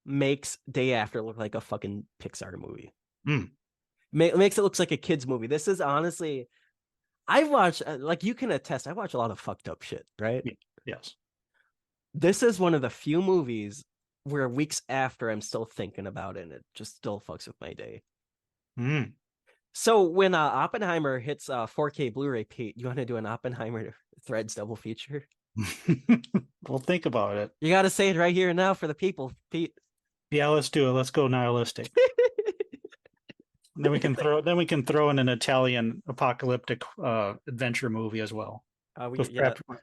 makes Day After look like a fucking Pixar movie. Mm. Makes it looks like a kid's movie. This is honestly, I watch, like you can attest, I watch a lot of fucked up shit, right? Yeah. Yes. This is one of the few movies where weeks after I'm still thinking about it and it just still fucks with my day. Mm. So when Oppenheimer hits 4K Blu-ray, Pete, you want to do an Oppenheimer Threads double feature? We'll think about it. You got to say it right here and now for the people, Pete. Yeah, let's do it. Let's go nihilistic. Then we can throw in an Italian apocalyptic adventure movie as well. With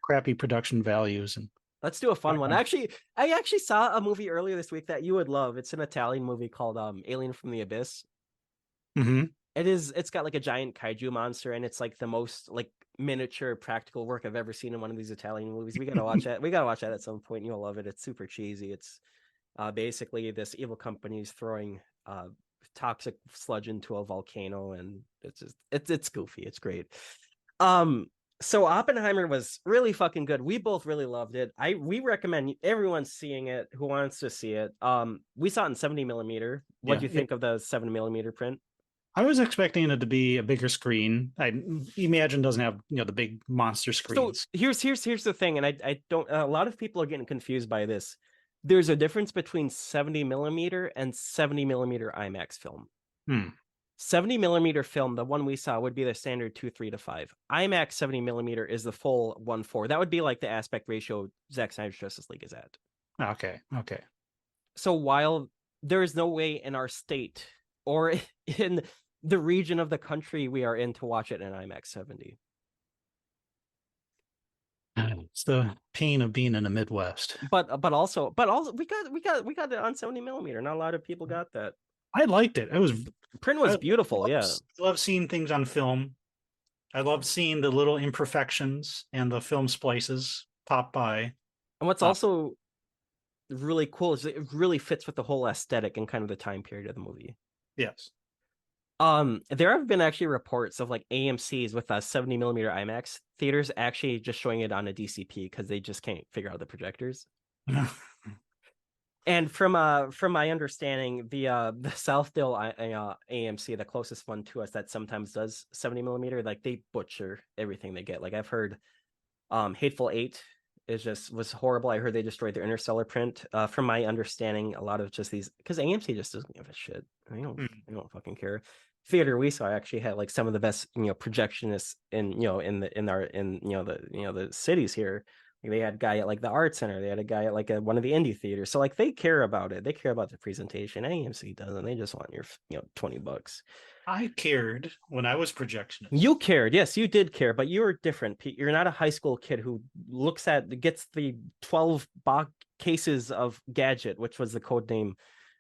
crappy production values. And let's do a fun one. Actually, I actually saw a movie earlier this week that you would love. It's an Italian movie called Alien from the Abyss. Mm-hmm. It's got like a giant kaiju monster, and it's like the most like miniature practical work I've ever seen in one of these Italian movies. We gotta watch that. We gotta watch that at some point. You'll love it. It's super cheesy. It's basically this evil company is throwing toxic sludge into a volcano, and it's goofy. It's great. So Oppenheimer was really fucking good. We both really loved it. We recommend everyone seeing it who wants to see it. We saw it in 70 millimeter. What do you think of the 7 millimeter print? I was expecting it to be a bigger screen. I imagine it doesn't have the big monster screens. So here's the thing, and I don't. A lot of people are getting confused by this. There's a difference between 70 millimeter and 70 millimeter IMAX film. 70 millimeter film, the one we saw, would be the standard 2:3:5. IMAX 70 millimeter is the full 1:4. That would be like the aspect ratio Zack Snyder's Justice League is at. Okay. So while there is no way in our state or in the region of the country we are in to watch it in IMAX 70. It's the pain of being in the Midwest. But also we got it on 70 millimeter. Not a lot of people got that. I liked it. Print was beautiful. I love seeing things on film. I love seeing the little imperfections and the film splices pop by. And what's also really cool is it really fits with the whole aesthetic and kind of the time period of the movie. Yes. There have been actually reports of like AMC's with 70 millimeter IMAX theaters actually just showing it on a DCP because they just can't figure out the projectors. And from my understanding, the Southdale AMC, the closest one to us that sometimes does 70 millimeter, like they butcher everything they get. Like I've heard, Hateful Eight was horrible. I heard they destroyed their Interstellar print. From my understanding, a lot of just these, because AMC just doesn't give a shit. They don't fucking care. Theater we saw actually had like some of the best projectionists in the cities here. Like, they had a guy at like the art center. They had a guy at like one of the indie theaters. So like they care about it. They care about the presentation. AMC doesn't. They just want your $20. I cared when I was projectionist. You cared, yes, you did care, but you were different, Pete. You're not a high school kid who gets the 12 box cases of Gadget, which was the code name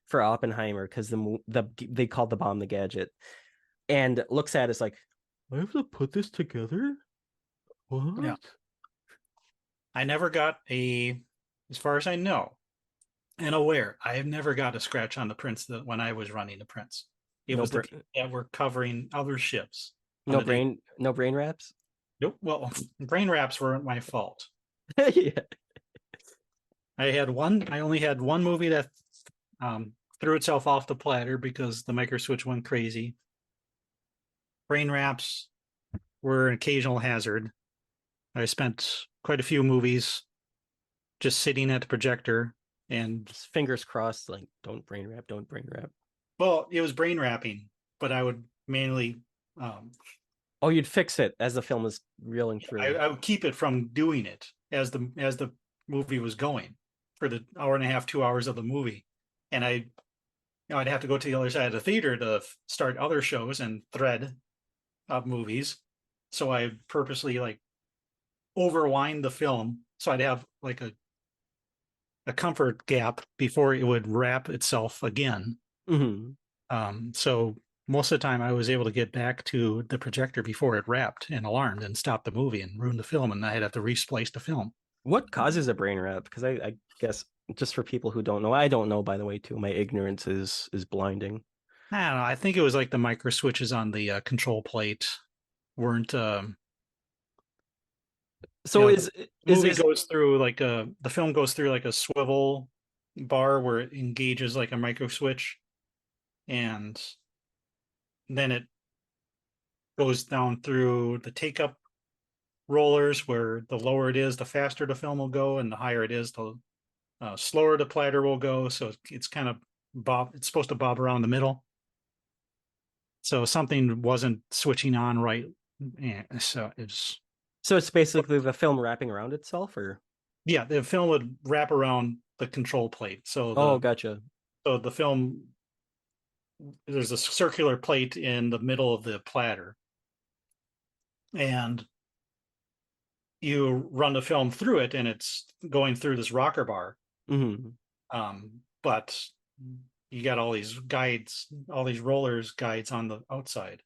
for Oppenheimer, because they called the bomb the Gadget, and looks at it as like, I have to put this together. What? Yeah. I never got as far as I know and aware, I have never got a scratch on the prints when I was running the prints. It was the people that were covering other ships. No brain wraps? Nope. Well, brain wraps weren't my fault. Yeah. I only had one movie that threw itself off the platter because the micro switch went crazy. Brain wraps were an occasional hazard. I spent quite a few movies just sitting at the projector and fingers crossed, like, don't brain wrap. Well, it was brain wrapping, but I would manually. You'd fix it as the film is reeling through. I would keep it from doing it as the movie was going for the hour and a half, 2 hours of the movie, and I'd have to go to the other side of the theater to start other shows and thread up movies. So I purposely like overwind the film so I'd have like a comfort gap before it would wrap itself again. Hmm. So most of the time I was able to get back to the projector before it wrapped and alarmed and stopped the movie and ruined the film, and I'd have to resplice the film. What causes a brain rap? Because I guess just for people who don't know, I don't know, by the way, too. My ignorance is blinding. I don't know. I think it was like the micro switches on the control plate weren't. So The is movie this goes through like the film goes through like a swivel bar where it engages like a micro switch, and then it goes down through the take up rollers where the lower it is, the faster the film will go, and the higher it is, the slower the platter will go. So it's kind of bob. It's supposed to bob around the middle. So something wasn't switching on right. Yeah, so it's so it's basically the film wrapping around itself, or yeah, the film would wrap around the control plate. oh, gotcha. So the film, there's a circular plate in the middle of the platter, and you run the film through it, and it's going through this rocker bar. Hmm. But you got all these guides, all these rollers guides on the outside,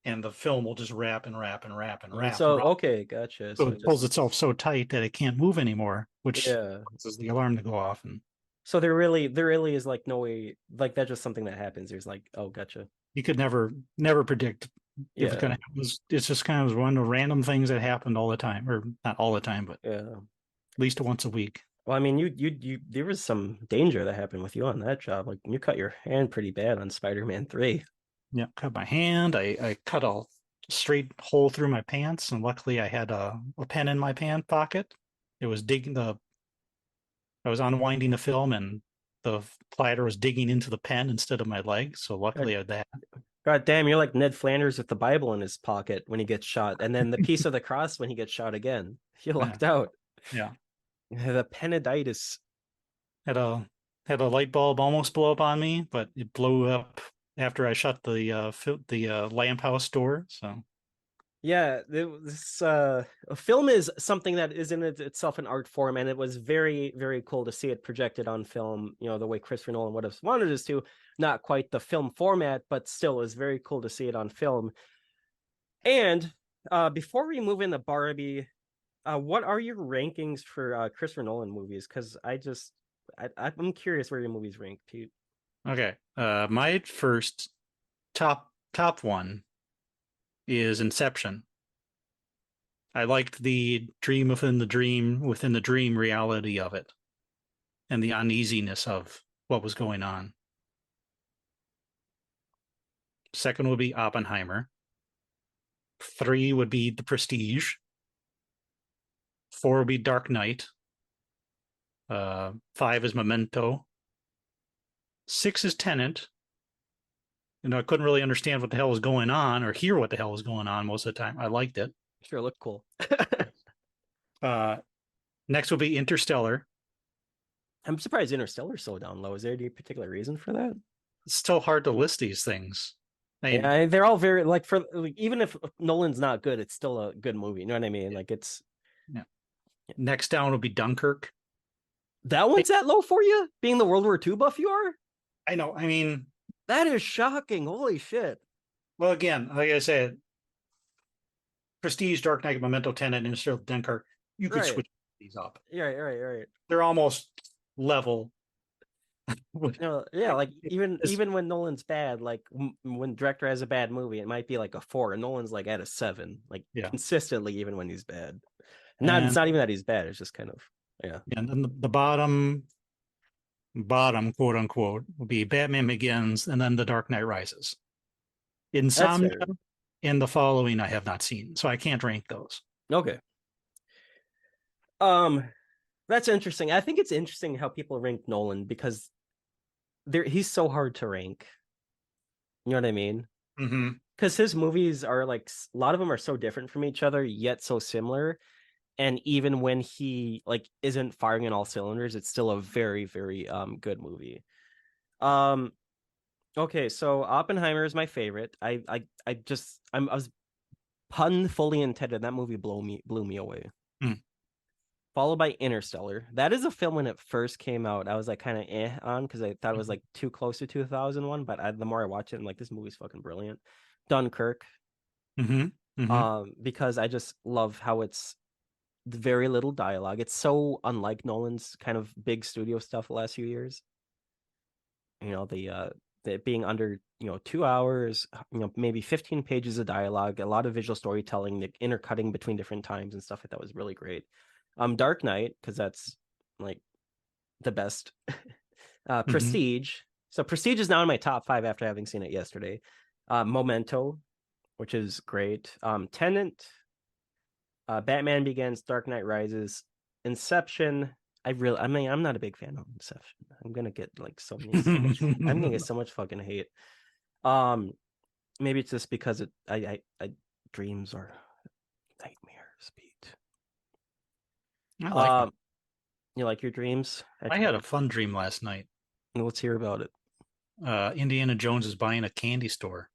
and the film will just wrap and wrap and wrap and wrap. So okay, gotcha. So So it pulls itself so tight that it can't move anymore, which yeah. causes the alarm to go off. And So there really is like no way, like that's just something that happens. There's like, oh, gotcha. you could never predict if it's Yeah, going to happen. It's just kind of one of the random things that happened all the time, or not all the time, but yeah. at least once a week. Well, I mean, you there was some danger that happened with you on that job. Like you cut your hand pretty bad on Spider-Man 3. Yeah, cut my hand. I cut a straight hole through my pants, and luckily I had a pen in my pant pocket. It was digging the. I was unwinding the film, and the platter was digging into the pen instead of my leg. So luckily I had that. God damn, you're like Ned Flanders with the Bible in his pocket when he gets shot, and then the piece of the cross when he gets shot again. He lucked out. Yeah, The peniditis. had a had a light bulb almost blow up on me, but it blew up after I shut the lamp house door. So Yeah, this film is something that is in itself an art form, and it was very, very cool to see it projected on film. You know, the way Christopher Nolan would have wanted us to, not quite the film format, but still, it was very cool to see it on film. And before we move into Barbie, what are your rankings for Christopher Nolan movies? Because I'm curious where your movies rank, Pete. okay, my first top one is Inception. I liked the dream within the dream reality of it, and the uneasiness of what was going on. Second would be Oppenheimer. 3 would be The Prestige. 4 would be Dark Knight. 5 is Memento. 6 is Tenet. I couldn't really understand what the hell was going on or hear what the hell was going on most of the time. I liked it. Sure, look cool. Next would be Interstellar. I'm surprised Interstellar's so down low. Is there any particular reason for that? It's still hard to list these things. Yeah, they're all very even if Nolan's not good, it's still a good movie. You know what I mean? Like it's yeah. Next down would be Dunkirk. That one's that low for you, being the World War II buff you are? I know. I mean, that is shocking. Holy shit. Well, again, like I said, Prestige, Dark Knight, Memento, Tenet, and Interstellar, Dunkirk. You could switch these up. Right. They're almost level. Yeah, like even when Nolan's bad, like when director has a bad movie, it might be like a 4, and Nolan's like at a 7, like consistently, even when he's bad. It's not even that he's bad; it's just kind of yeah. And then the bottom, quote unquote, will be Batman Begins, and then The Dark Knight Rises. Insomnia and the following I have not seen, so I can't rank those. Okay. That's interesting. I think it's interesting how people rank Nolan because he's so hard to rank. You know what I mean? Mm-hmm. Because his movies are like a lot of them are so different from each other, yet so similar. And even when he like isn't firing in all cylinders, it's still a very, very good movie. Okay, so Oppenheimer is my favorite. I was pun fully intended. That movie blew me away. followed by Interstellar. That is a film when it first came out, I was like kind of on because I thought it was like too close to 2001. But the more I watch it, I'm like, this movie's fucking brilliant. Dunkirk, because I just love how it's very little dialogue. It's so unlike Nolan's kind of big studio stuff the last few years. You know, the being under 2 hours, maybe 15 pages of dialogue, a lot of visual storytelling, the intercutting between different times and stuff like that was really great. Dark Knight, because that's like the best. Prestige. So Prestige is now in my top 5 after having seen it yesterday. Memento, which is great. Tenet, Batman Begins, Dark Knight Rises, Inception. I'm not a big fan of Inception. I'm gonna get like I'm gonna get so much fucking hate. Maybe it's just because I dreams are nightmares, Pete. I like them. You like your dreams? I had a fun dream last night. Let's hear about it. Indiana Jones is buying a candy store,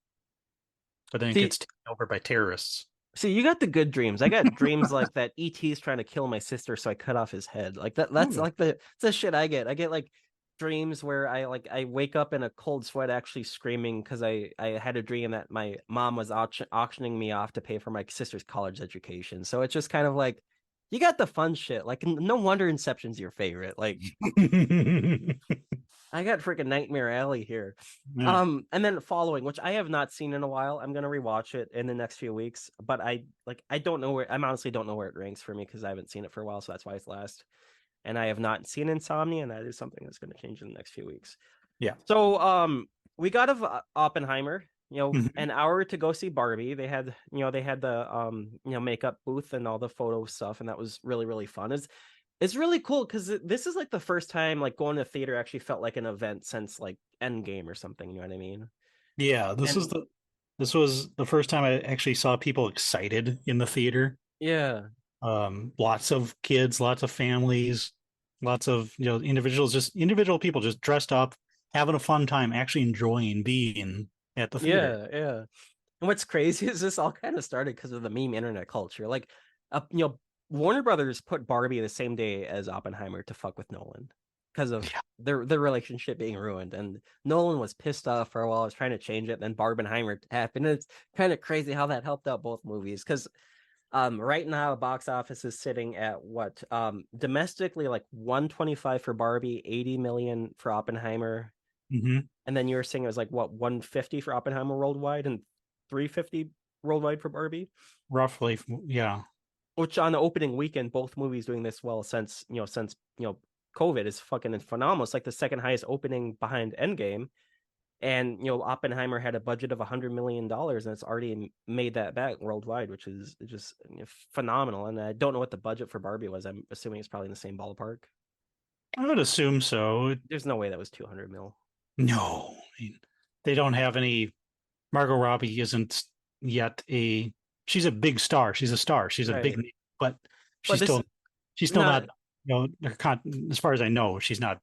but then it gets taken over by terrorists. See, you got the good dreams. I got dreams like that ET's trying to kill my sister, so I cut off his head. Like that's like the shit I get. I get like dreams where I wake up in a cold sweat actually screaming because I had a dream that my mom was auctioning me off to pay for my sister's college education. So it's just kind of like you got the fun shit. Like no wonder Inception's your favorite. Like I got freaking Nightmare Alley here. Yeah. And then Following, which I have not seen in a while. I'm gonna rewatch it in the next few weeks, but I don't know where. I honestly don't know where it ranks for me because I haven't seen it for a while, so that's why it's last. And I have not seen Insomnia, and that is something that's going to change in the next few weeks. Yeah. So we got Oppenheimer. An hour to go see Barbie. They had the makeup booth and all the photo stuff, and that was really really fun. It's really cool because this is like the first time like going to theater actually felt like an event since like Endgame or something. You know what I mean? Yeah, this was the first time I actually saw people excited in the theater. Yeah. Lots of kids, lots of families, lots of individual people just dressed up, having a fun time, actually enjoying being at the theater. Yeah. And what's crazy is this all kind of started because of the meme internet culture. Like, Warner Brothers put Barbie the same day as Oppenheimer to fuck with Nolan because of their relationship being ruined. And Nolan was pissed off for a while. I was trying to change it. Then Barbenheimer happened. It's kind of crazy how that helped out both movies because right now box office is sitting at what domestically like 125 for Barbie, 80 million for Oppenheimer. And then you were saying it was like what 150 for Oppenheimer worldwide and 350 worldwide for Barbie, roughly. Yeah. Which on the opening weekend, both movies doing this well since COVID is fucking phenomenal. It's like the second highest opening behind Endgame. And Oppenheimer had a budget of $100 million and it's already made that back worldwide, which is just phenomenal. And I don't know what the budget for Barbie was. I'm assuming it's probably in the same ballpark. I would assume so. There's no way that was 200 mil. No, they don't have any. Margot Robbie isn't yet she's a big star. She's a star. She's a big, but she's still not, as far as I know, she's not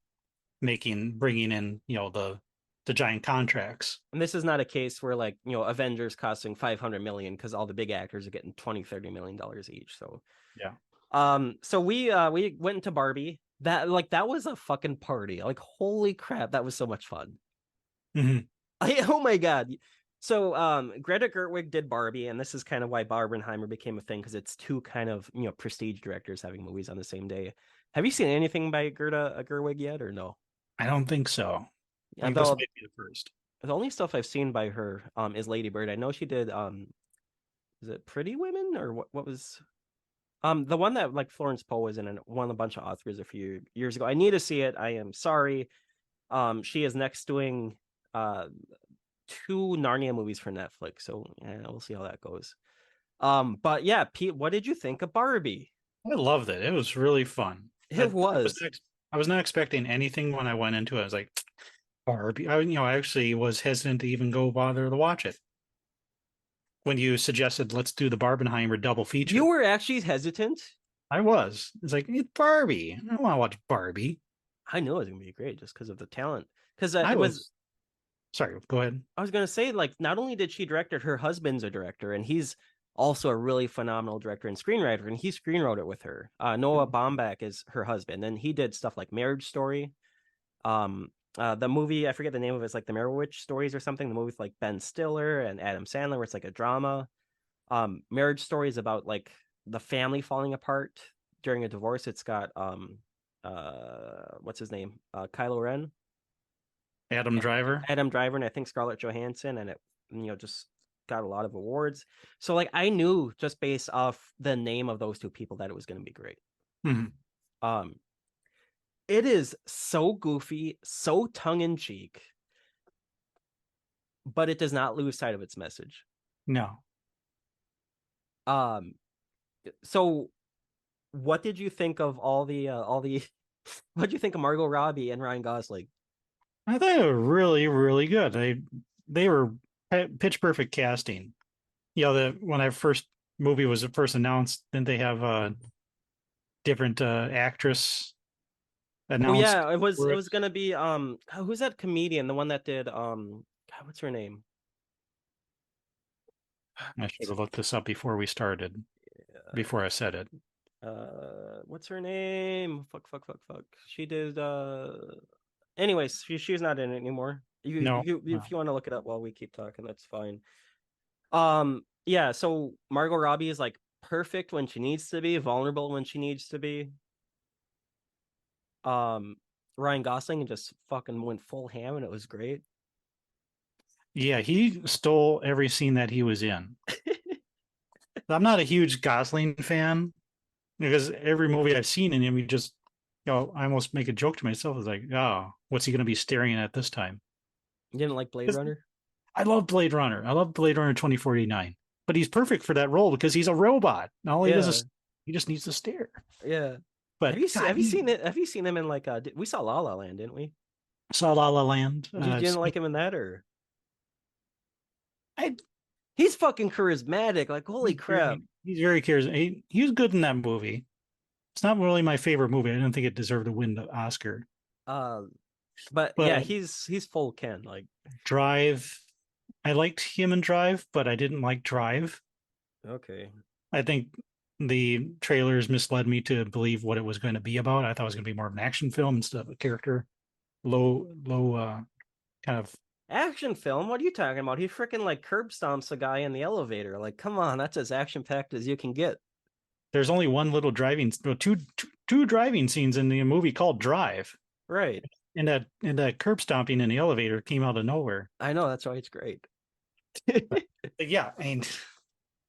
bringing in, the giant contracts. And this is not a case where like, Avengers costing 500 million because all the big actors are getting 20-30 million dollars each. So yeah. So we went into Barbie. That was a fucking party. Like, holy crap, that was so much fun. Oh my god. So Greta Gerwig did Barbie, and this is kind of why Barbenheimer became a thing, because it's two kind of prestige directors having movies on the same day. Have you seen anything by Greta Gerwig yet, or no? I don't think so. I think this might be the first. The only stuff I've seen by her is Lady Bird. I know she did is it Pretty Women, or what was the one that like Florence Poe was in and won a bunch of Oscars a few years ago. I need to see it. I am sorry. She is next doing 2 Narnia movies for Netflix, so yeah, we'll see how that goes. But yeah, Pete, what did you think of Barbie? I loved it. It was really fun. It was. I was not expecting anything when I went into it. I was like, Barbie. I actually was hesitant to even go bother to watch it. When you suggested let's do the Barbenheimer double feature, you were actually hesitant. I was. It's like, it's Barbie. I don't want to watch Barbie. I knew it was gonna be great just because of the talent. Because Sorry, go ahead. I was gonna say, like, not only did she direct it, her husband's a director, and he's also a really phenomenal director and screenwriter, and he screenwrote it with her. Noah Baumbach is her husband, and he did stuff like Marriage Story. The movie, I forget the name of it, it's like the Meyerowitz Stories or something. The movie with like Ben Stiller and Adam Sandler, where it's like a drama. Marriage Story is about like the family falling apart during a divorce. It's got what's his name? Kylo Ren. Adam Driver. Adam Driver, and I think Scarlett Johansson, and it just got a lot of awards. So like I knew just based off the name of those two people that it was going to be great. Mm-hmm. It is so goofy, so tongue-in-cheek, but it does not lose sight of its message. No. So what did you think of all the what did you think of Margot Robbie and Ryan Gosling? I thought they were really, really good. They were pitch perfect casting. You know, when our first movie was first announced, didn't they have a different actress announced? Oh yeah, it was gonna be who's that comedian? The one that did God, what's her name? I should have looked this up before we started. Before I said it. What's her name? Fuck. She did anyways, she's not in it anymore. If you want to look it up while we keep talking, that's fine. Yeah, so Margot Robbie is like perfect when she needs to be, vulnerable when she needs to be. Ryan Gosling just fucking went full ham, and it was great. Yeah, he stole every scene that he was in. I'm not a huge Gosling fan because every movie I've seen in him, he just, I almost make a joke to myself. It's like, oh, what's he going to be staring at this time? You didn't like Blade Runner? I love Blade Runner. I love Blade Runner 2049. But he's perfect for that role because he's a robot. All he does is he just needs to stare. Yeah. But have you seen it? Have you seen him in like we saw La La Land, didn't we? Saw La La Land. You didn't like him in that, or? I He's fucking charismatic. Like, holy crap. He's very charismatic. He was good in that movie. It's not really my favorite movie. I don't think it deserved to win the Oscar. But yeah, he's full Ken. Like Drive. I liked him in Drive, but I didn't like Drive. Okay. I think the trailers misled me to believe what it was going to be about. I thought it was going to be more of an action film instead of a character. Low kind of action film? What are you talking about? He freaking like curb stomps a guy in the elevator. Like, come on, that's as action packed as you can get. There's only one little two driving scenes in the movie called Drive. Right. And that curb stomping in the elevator came out of nowhere. I know, that's why it's great. but yeah, I mean,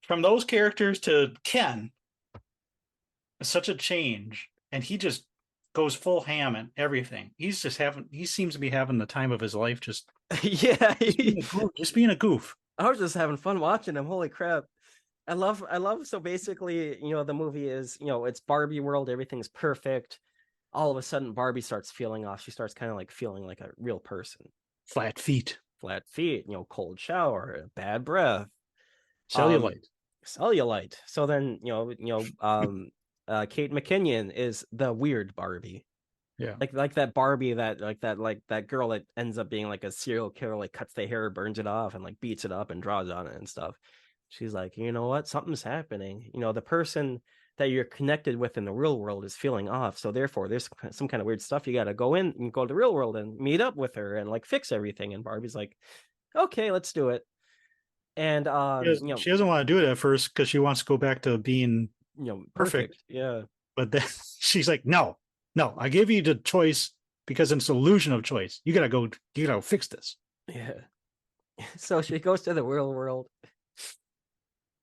from those characters to Ken, such a change, and he just goes full ham and everything. He seems to be having the time of his life. Just yeah, just being a goof. I was just having fun watching him. Holy crap. I love so basically, the movie is, it's Barbie world, everything's perfect. All of a sudden Barbie starts feeling off. She starts kind of like feeling like a real person. Flat feet, cold shower, bad breath, cellulite. So then, Kate McKinnon is the weird Barbie. Yeah. Like that Barbie that girl that ends up being like a serial killer, like cuts the hair, burns it off, and like beats it up and draws on it and stuff. She's like, you know what? Something's happening. The person that you're connected with in the real world is feeling off. So therefore, there's some kind of weird stuff. You got to go in and go to the real world and meet up with her and like fix everything. And Barbie's like, okay, let's do it. And she doesn't want to do it at first because she wants to go back to being perfect. Yeah. But then she's like, no, I give you the choice because it's an illusion of choice. You gotta fix this. Yeah. So she goes to the real world.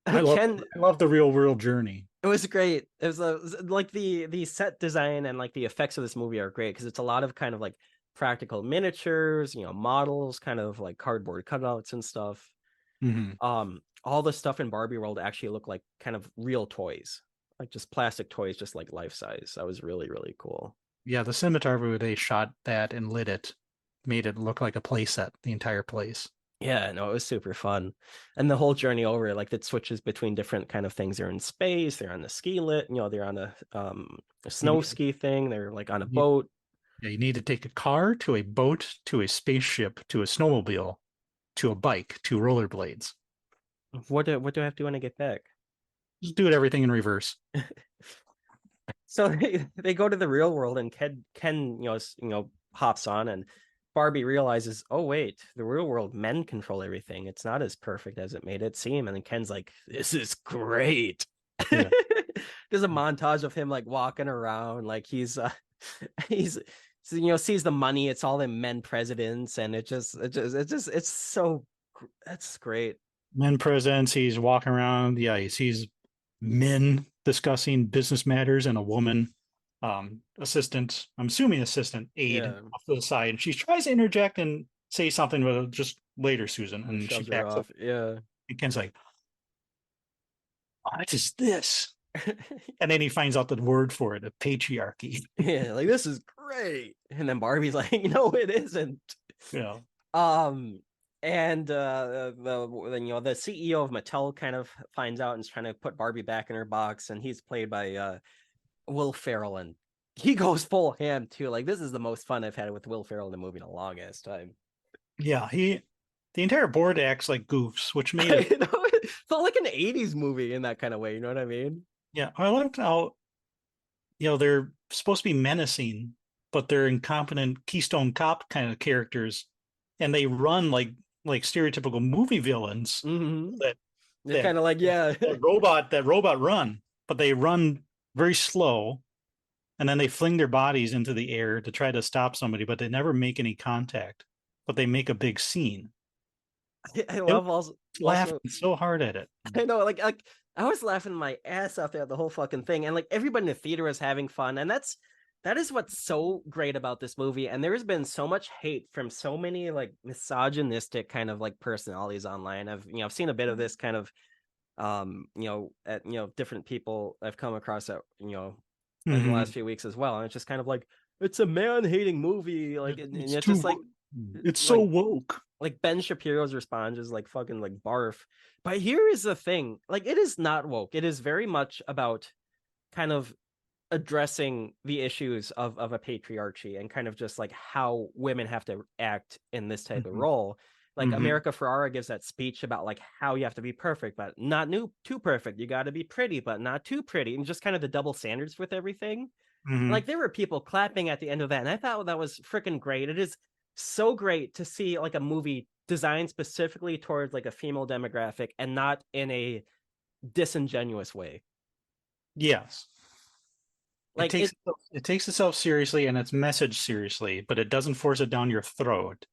I love the real world journey. It was great. It was like the set design and like the effects of this movie are great because it's a lot of kind of like practical miniatures, models, kind of like cardboard cutouts and stuff. Mm-hmm. All the stuff in Barbie world actually look like kind of real toys, like just plastic toys, just like life size. That was really, really cool. Yeah, the cinematography where they shot that and lit it made it look like a play set, the entire place. Yeah, no, it was super fun. And the whole journey over, like it switches between different kind of things. They're in they're on the ski lit, they're on a snow ski thing, they're like on a boat. Yeah, you need to take a car to a boat to a spaceship to a snowmobile to a bike to rollerblades. What do I have to do when I get back? Just do everything in reverse. So they go to the real world, and Ken hops on, and Barbie realizes, oh wait, the real world, men control everything. It's not as perfect as it made it seem. And then Ken's like, this is great. Yeah. There's a montage of him like walking around, like he's sees the money. It's all the men presidents, and it's so that's great. Men presents. He's walking around. Yeah, he sees men discussing business matters and a woman assistant, I'm assuming assistant aide Yeah. off to the side. And she tries to interject and say something, but just later, Susan. And she Shoves her backs up. off. Yeah. And Ken's like, what is this? And then he finds out the word for it, a patriarchy. Yeah, like this is great. And then Barbie's like, no, it isn't. Yeah. And the CEO of Mattel kind of finds out and is trying to put Barbie back in her box, and he's played by Will Ferrell, and he goes full ham too. Like, this is the most fun I've had with Will Ferrell in the movie in a long ass time. Yeah, the entire board acts like goofs, which made it it felt like an 80s movie in that kind of way, you know what I mean? Yeah, I liked how they're supposed to be menacing, but they're incompetent Keystone Cop kind of characters, and they run like stereotypical movie villains. Mm-hmm. That They're kind of like, yeah, that robot run, but they run very slow, and then they fling their bodies into the air to try to stop somebody, but they never make any contact, but they make a big scene. I love also laughing so hard at it. I know, like I was laughing my ass off at the whole fucking thing, and like everybody in the theater was having fun, and that is what's so great about this movie. And there's been so much hate from so many like misogynistic kind of like personalities online. I've seen a bit of this kind of at different people I've come across at in the last few weeks as well, and it's just kind of like, it's a man-hating movie, like it's just like it's so woke. Like Ben Shapiro's response is like fucking like barf. But here is the thing, like, it is not woke. It is very much about kind of addressing the issues of a patriarchy, and kind of just like how women have to act in this type of role. Like America Ferrara gives that speech about like how you have to be perfect, but not too perfect. You got to be pretty, but not too pretty, and just kind of the double standards with everything. Like, there were people clapping at the end of that, and I thought that was freaking great. It is so great to see like a movie designed specifically towards like a female demographic, and not in a disingenuous way. Yes. Like, it takes itself seriously and its message seriously, but it doesn't force it down your throat.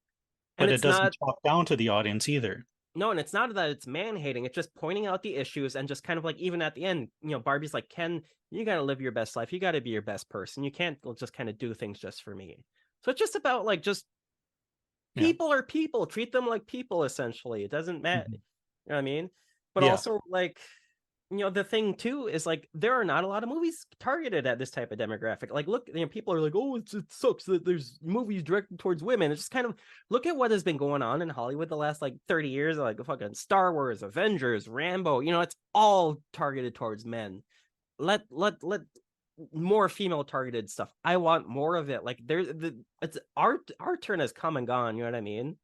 But it doesn't talk down to the audience either. No, and it's not that it's man-hating. It's just pointing out the issues, and just kind of like, even at the end, Barbie's like, Ken, you got to live your best life. You got to be your best person. You can't just kind of do things just for me. So it's just about like, just people are people. Treat them like people, essentially. It doesn't matter. You know what I mean? But also, like, the thing too is like, there are not a lot of movies targeted at this type of demographic. Like, look, people are like, oh, it sucks that there's movies directed towards women. It's just kind of, look at what has been going on in Hollywood the last like 30 years, like fucking Star Wars, Avengers, Rambo. It's all targeted towards men. Let more female targeted stuff. I want more of it. Like, it's our turn has come and gone. You know what I mean?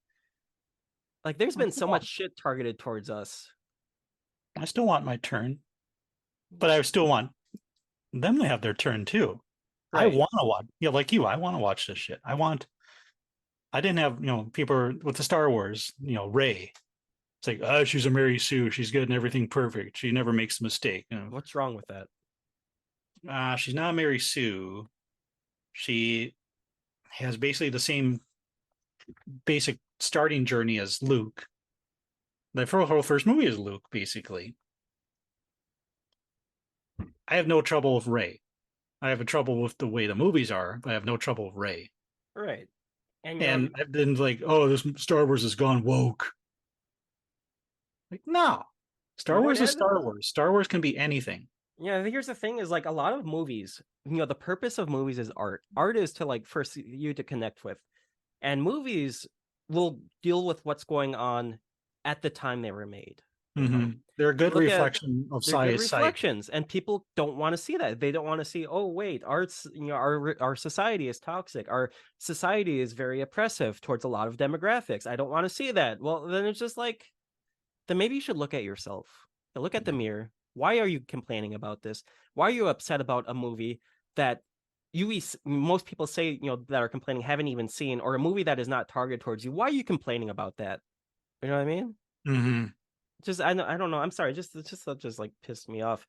Like, there's been so much shit targeted towards us. I still want my turn, but I still want them to have their turn too. Right. I want to watch, like you, I want to watch this shit. I didn't have, people with the Star Wars, Rey. It's like, oh, she's a Mary Sue. She's getting everything perfect. She never makes a mistake. What's wrong with that? She's not Mary Sue. She has basically the same basic starting journey as Luke. The whole first movie is Luke, basically. I have no trouble with Rey. I have a trouble with the way the movies are, but I have no trouble with Rey. Right. And I've been like, oh, this Star Wars has gone woke. Like, no. Star Wars is Star Wars. Star Wars can be anything. Yeah, here's the thing is, like, a lot of movies, the purpose of movies is art. Art is to, like, first you to connect with. And movies will deal with what's going on at the time they were made. They're a good reflection of society. Reflections, and people don't want to see that. They don't want to see, oh wait, art's our society is toxic. Our society is very oppressive towards a lot of demographics. I don't want to see that. Well, then it's just like, then maybe you should look at yourself. Look at the mirror. Why are you complaining about this? Why are you upset about a movie that most people say, you know, that are complaining haven't even seen, or a movie that is not targeted towards you? Why are you complaining about that? You know what I mean? Mm-hmm. Just I don't know. I'm sorry. Just like pissed me off.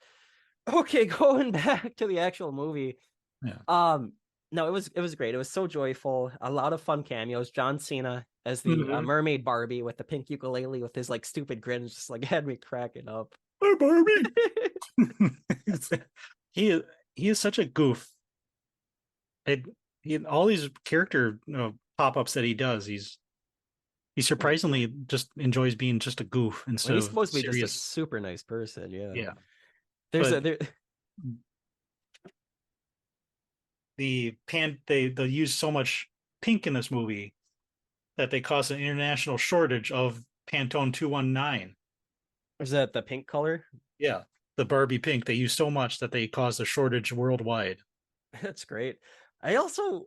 Okay, going back to the actual movie. Yeah. No, it was great. It was so joyful. A lot of fun cameos. John Cena as the Mhm. mermaid Barbie with the pink ukulele with his like stupid grin, just like had me cracking up. Hey, Barbie. he is he is such a goof. It, all these character pop-ups that he does, he surprisingly just enjoys being just a goof Well, instead he's of supposed to be just a serious. super nice person. Yeah. Yeah, There's a but there. they use so much pink in this movie that they cause an international shortage of Pantone 219. Is that the pink color? Yeah, the Barbie pink they use so much that they caused a shortage worldwide. That's great. I also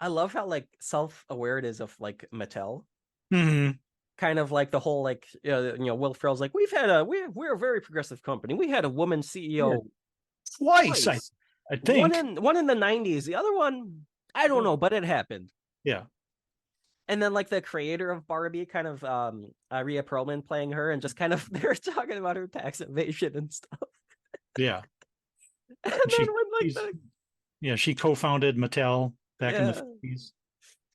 I love how like self-aware it is of like Mattel. Mm-hmm. Kind of like the whole like Will Ferrell's like we're a very progressive company. We had a woman Yeah. CEO Twice, twice. I think. One in the 90s, the other one I don't know, but it happened. Yeah. And then like the creator of Barbie, kind of Rhea Perlman playing her, and just kind of they're talking about her tax evasion and stuff. Yeah. And then She when like she's yeah, she co-founded Mattel back in the yeah, 50s.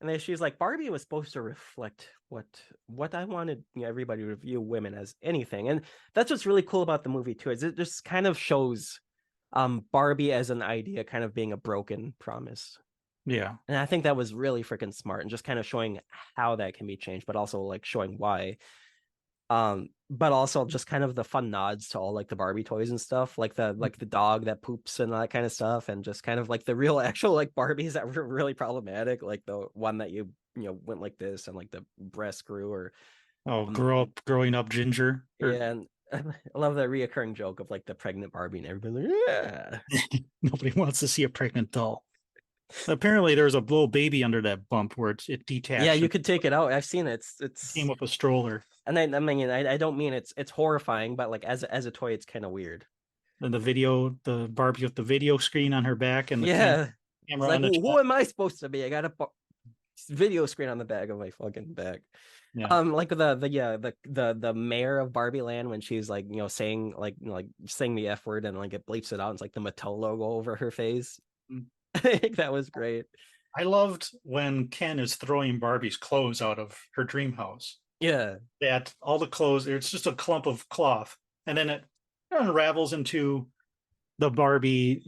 and then she's like, Barbie was supposed to reflect what I wanted, you know, everybody to view women as anything. And that's what's really cool about the movie too, is it just kind of shows Barbie as an idea kind of being a broken promise. Yeah. And I think that was really freaking smart, and just kind of showing how that can be changed, but also like showing why. But also just kind of the fun nods to all like the Barbie toys and stuff, like the dog that poops and that kind of stuff, and just kind of like the real actual like Barbies that were really problematic, like the one that you know went like this and like the breast grew, or Oh, um, growing up ginger. yeah, and I love the reoccurring joke of like the pregnant Barbie and everybody like, yeah. Nobody wants to see a pregnant doll. Apparently, there was a little baby under that bump where it Yeah, detached you and could take it out. I've seen it. came It's with a stroller. and I mean I don't mean it's horrifying, but like as a toy, it's kind of weird. And the Barbie with the video screen on her back and the Yeah, it's camera like on the who chest. am I supposed to be? I got a video screen on the back of my fucking back. Yeah. Like the mayor of Barbie Land, when she's like saying like saying the F word and like it bleeps it out. It's like the Mattel logo over her face. I think that was great. I loved when Ken is throwing Barbie's clothes out of her dream house. Yeah, That all the clothes, it's just a clump of cloth, and then it unravels into the Barbie,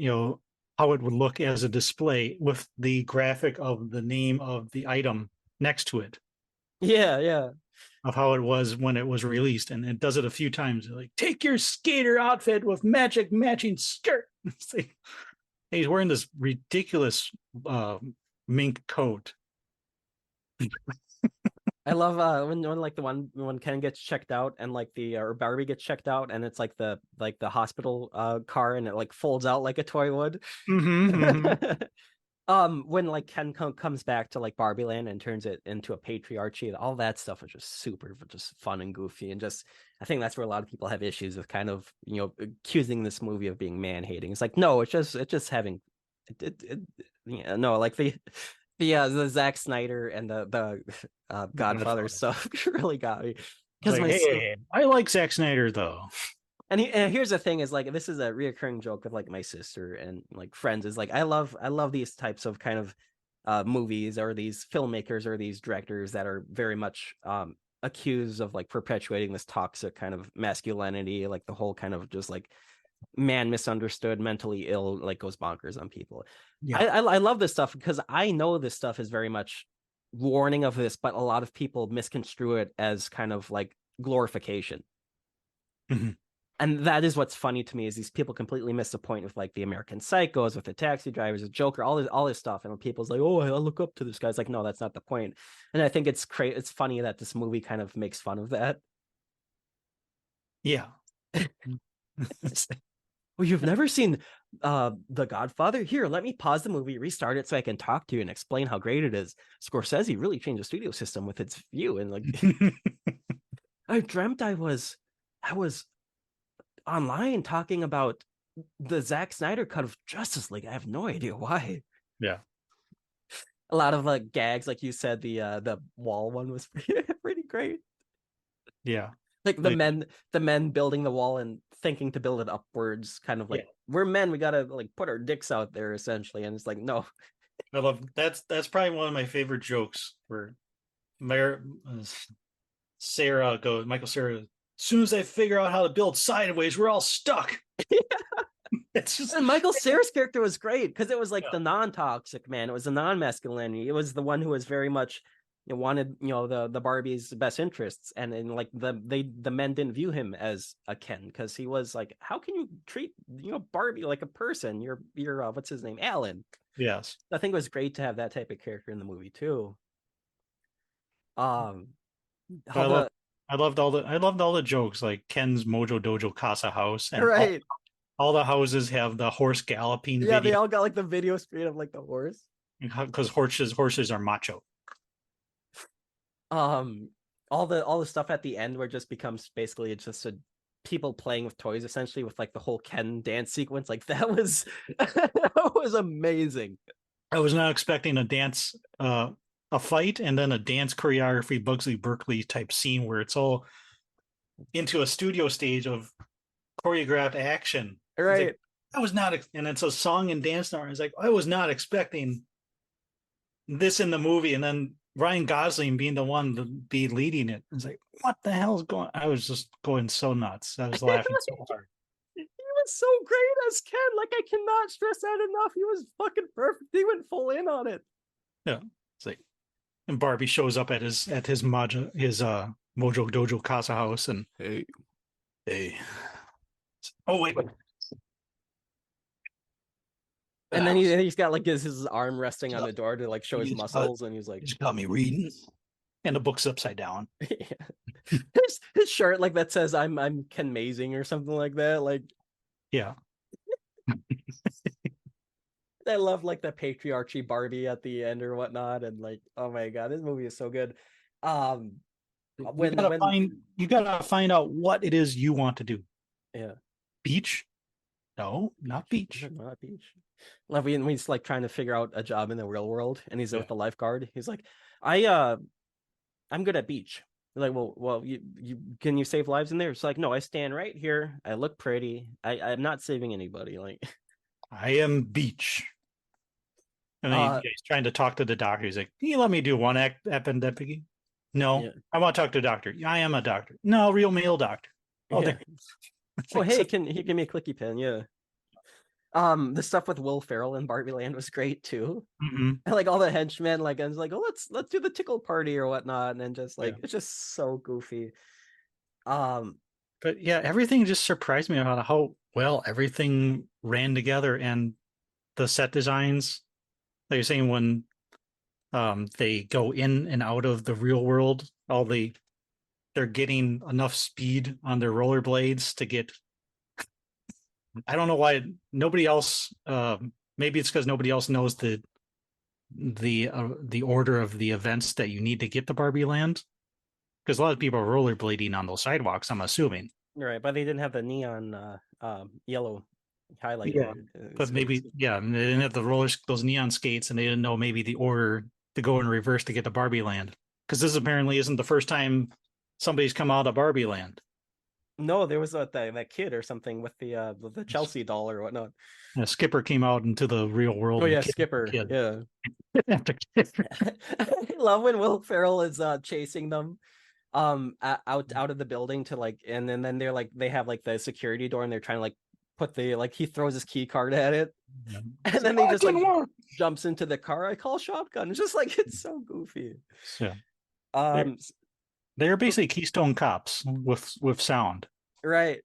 how it would look as a display with the graphic of the name of the item next to it, yeah. of how it was when it was released. And it does it a few times. Like, take your skater outfit with magic matching skirt. Like, he's wearing this ridiculous mink coat. I love when like the one when Ken gets checked out and like the or Barbie gets checked out, and it's like the hospital car, and it like folds out like a toy would. Mm-hmm, mm-hmm. When like Ken comes back to like Barbie Land and turns it into a patriarchy, all that stuff was just super just fun and goofy, and just I think that's where a lot of people have issues with kind of accusing this movie of being man hating. It's like, no, it's just having yeah, no, like the Zack Snyder and the Godfather stuff really got me, because Like, hey, I like Zack Snyder though. and here's the thing is like this is a reoccurring joke with like my sister and like friends, is like I love these types of kind of movies, or these filmmakers or these directors that are very much accused of like perpetuating this toxic kind of masculinity, like the whole kind of just like man misunderstood, mentally ill, like goes bonkers on people. Yeah. I love this stuff because I know this stuff is very much warning of this, but a lot of people misconstrue it as kind of like glorification. Mm-hmm. And that is what's funny to me, is these people completely miss the point with like the American Psychos, with the Taxi Drivers, the Joker, all this stuff. And when people's like, oh, I look up to this guy, it's like, no, that's not the point. And I think it's it's funny that this movie kind of makes fun of that. Yeah. Well, you've never seen The Godfather? Here, let me pause the movie, restart it so I can talk to you and explain how great it is. Scorsese really changed the studio system with its view. And like I dreamt I was online talking about the Zack Snyder cut of Justice League. I have no idea why. Yeah. A lot of gags, like you said, the wall one was pretty great. Yeah. Like the men building the wall and thinking to build it upwards, kind of like we're men, we gotta like put our dicks out there essentially, and it's like no. I love that's probably one of my favorite jokes where Sarah goes, Michael Sarah, as soon as I figure out how to build sideways, we're all stuck. It's just, and Michael Cera's character was great because it was like the non-toxic man, it was the non-masculinity, it was the one who was very much wanted the Barbie's best interests, and then like the men didn't view him as a Ken because he was like, how can you treat Barbie like a person? You're what's his name, Alan. yes. I think it was great to have that type of character in the movie too. I loved all the jokes, like Ken's Mojo Dojo Casa House, and right, all the houses have the horse galloping video. they all got like the video screen of like the horse because horses are macho. all the stuff at the end where it just becomes basically just people playing with toys essentially, with like the whole Ken dance sequence, like that was that was amazing. I was not expecting a dance a fight and then a dance choreography Bugsley Berkeley type scene where it's all into a studio stage of choreographed action. Right. Like, I was not, and it's a song and dance number. It's like I was not expecting this in the movie, and then Ryan Gosling being the one to be leading it. It's like, what the hell is going? I was just going so nuts. I was laughing so hard. He was so great as Ken. Like, I cannot stress that enough. He was fucking perfect. He went full in on it. Yeah, it's like, and Barbie shows up at his Mojo Dojo Casa House, and hey. Oh wait. And then he's got like his arm resting on the door to like show his muscles, and he's like, "Just got me reading," and the book's upside down. his shirt like that says I'm Ken Mazing or something like that. Like, yeah. I love like the patriarchy Barbie at the end or whatnot, and like, oh my god, this movie is so good. You gotta find out what it is you want to do. Yeah. Beach? No, not beach. Not beach. Love when he's like trying to figure out a job in the real world, and he's with the lifeguard. He's like, I'm good at beach. They're like, well, you can you save lives in there? It's like, no, I stand right here. I look pretty. I'm not saving anybody. Like, I am beach. And then he's trying to talk to the doctor. He's like, can you let me do one appendectomy? No, I want to talk to a doctor. I am a doctor. No, real male doctor. Oh, oh, hey, can he give me a clicky pen? Yeah. The stuff with Will Ferrell in Barbie Land was great too. Mm-hmm. Like all the henchmen, like I was like, oh, let's do the tickle party or whatnot, and then just like it's just so goofy. But yeah, everything just surprised me about how well everything ran together, and the set designs. Like you're saying, when they go in and out of the real world, they're getting enough speed on their rollerblades to get. I don't know why nobody else. Maybe it's because nobody else knows the order of the events that you need to get to Barbie Land. Because a lot of people are rollerblading on those sidewalks, I'm assuming. Right, but they didn't have the neon yellow highlight. Yeah, but maybe they didn't have those neon skates, and they didn't know maybe the order to go in reverse to get to Barbie Land. Because this apparently isn't the first time somebody's come out of Barbie Land. No, there was that kid or something with the Chelsea doll or whatnot. Yeah, Skipper came out into the real world. Oh yeah, Skipper. Yeah. I love when Will Ferrell is chasing them out of the building to like, and then they're like, they have like the security door, and they're trying to like put he throws his key card at it, and then they just like jumps into the car. I call shotgun. It's just like, it's so goofy. Yeah. They're basically Keystone Cops with sound. Right.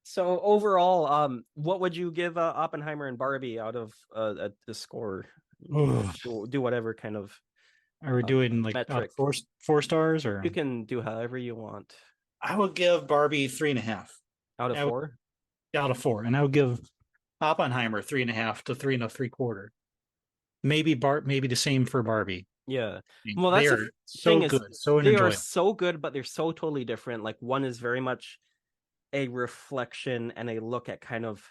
So overall, what would you give Oppenheimer and Barbie out of a score? Do whatever kind of. Are we doing like four stars, or you can do however you want? I would give Barbie 3.5 out of 4. Out of 4, and I would give Oppenheimer 3.5 to 3 3/4. Maybe the same for Barbie. Yeah, well, that's the so good, so they are so good, but they're so totally different. Like, one is very much a reflection and a look at kind of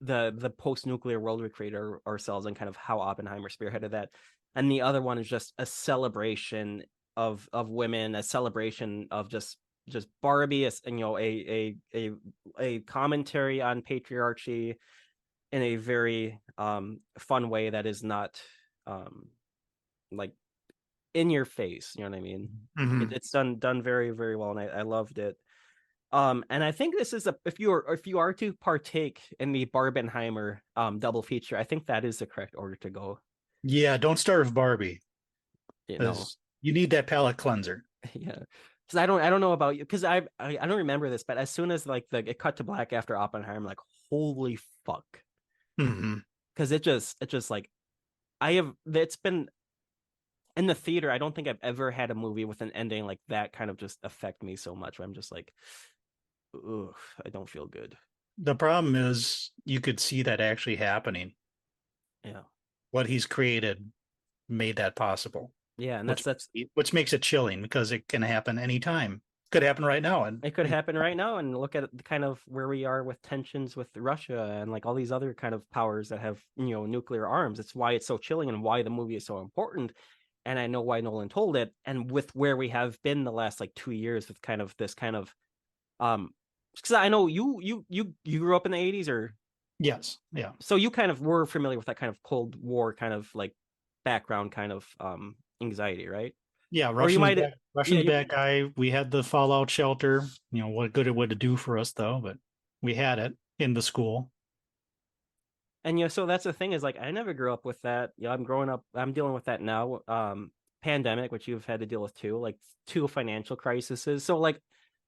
the post-nuclear world we create ourselves, and kind of how Oppenheimer spearheaded that. And the other one is just a celebration of women, a celebration of just Barbie, and a commentary on patriarchy in a very fun way that is not like in your face, you know what I mean? Mhm. It's done very, very well, and I loved it. And I think this is if you are to partake in the Barbenheimer double feature, I think that is the correct order to go. Yeah, don't start with Barbie, You know, because you need that palate cleanser. yeah. Because I don't know about you, because I don't remember this, but as soon as like it cut to black after Oppenheimer, I'm like, holy fuck, Mhm. because it just like it's been in the theater. I don't think I've ever had a movie with an ending like that kind of just affect me so much. Where I'm just like, ugh, I don't feel good. The problem is you could see that actually happening. Yeah. What he's created made that possible, Yeah, and which that's which makes it chilling, because it can happen anytime. Could happen right now, and it could happen right now. And look at the kind of where we are with tensions with Russia and like all these other kind of powers that have, nuclear arms. It's why it's so chilling and why the movie is so important. And I know why Nolan told it. And with where we have been the last like 2 years with kind of this kind of because I know you grew up in the 80s, or yes, yeah, so you kind of were familiar with that kind of Cold War kind of like background kind of anxiety, right? yeah. Or you Russians might, bad, yeah, Russians you, bad guy. We had the fallout shelter. What good it would do for us though, but we had it in the school. and so that's the thing, is like I never grew up with that. I'm growing up, I'm dealing with that now. Pandemic, which you've had to deal with too, like two financial crises. So like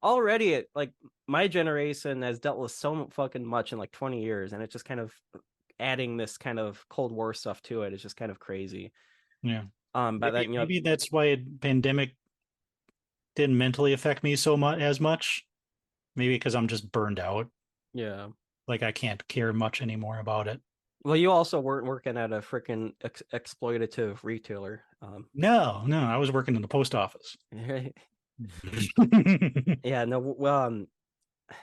already it like my generation has dealt with so fucking much in like 20 years, and it's just kind of adding this kind of Cold War stuff to it is just kind of crazy. Yeah, But maybe then maybe that's why pandemic didn't mentally affect me so much as much. Maybe because I'm just burned out. yeah. Like I can't care much anymore about it. Well, you also weren't working at a freaking exploitative retailer. No, no, I was working in the post office. Yeah, no, well,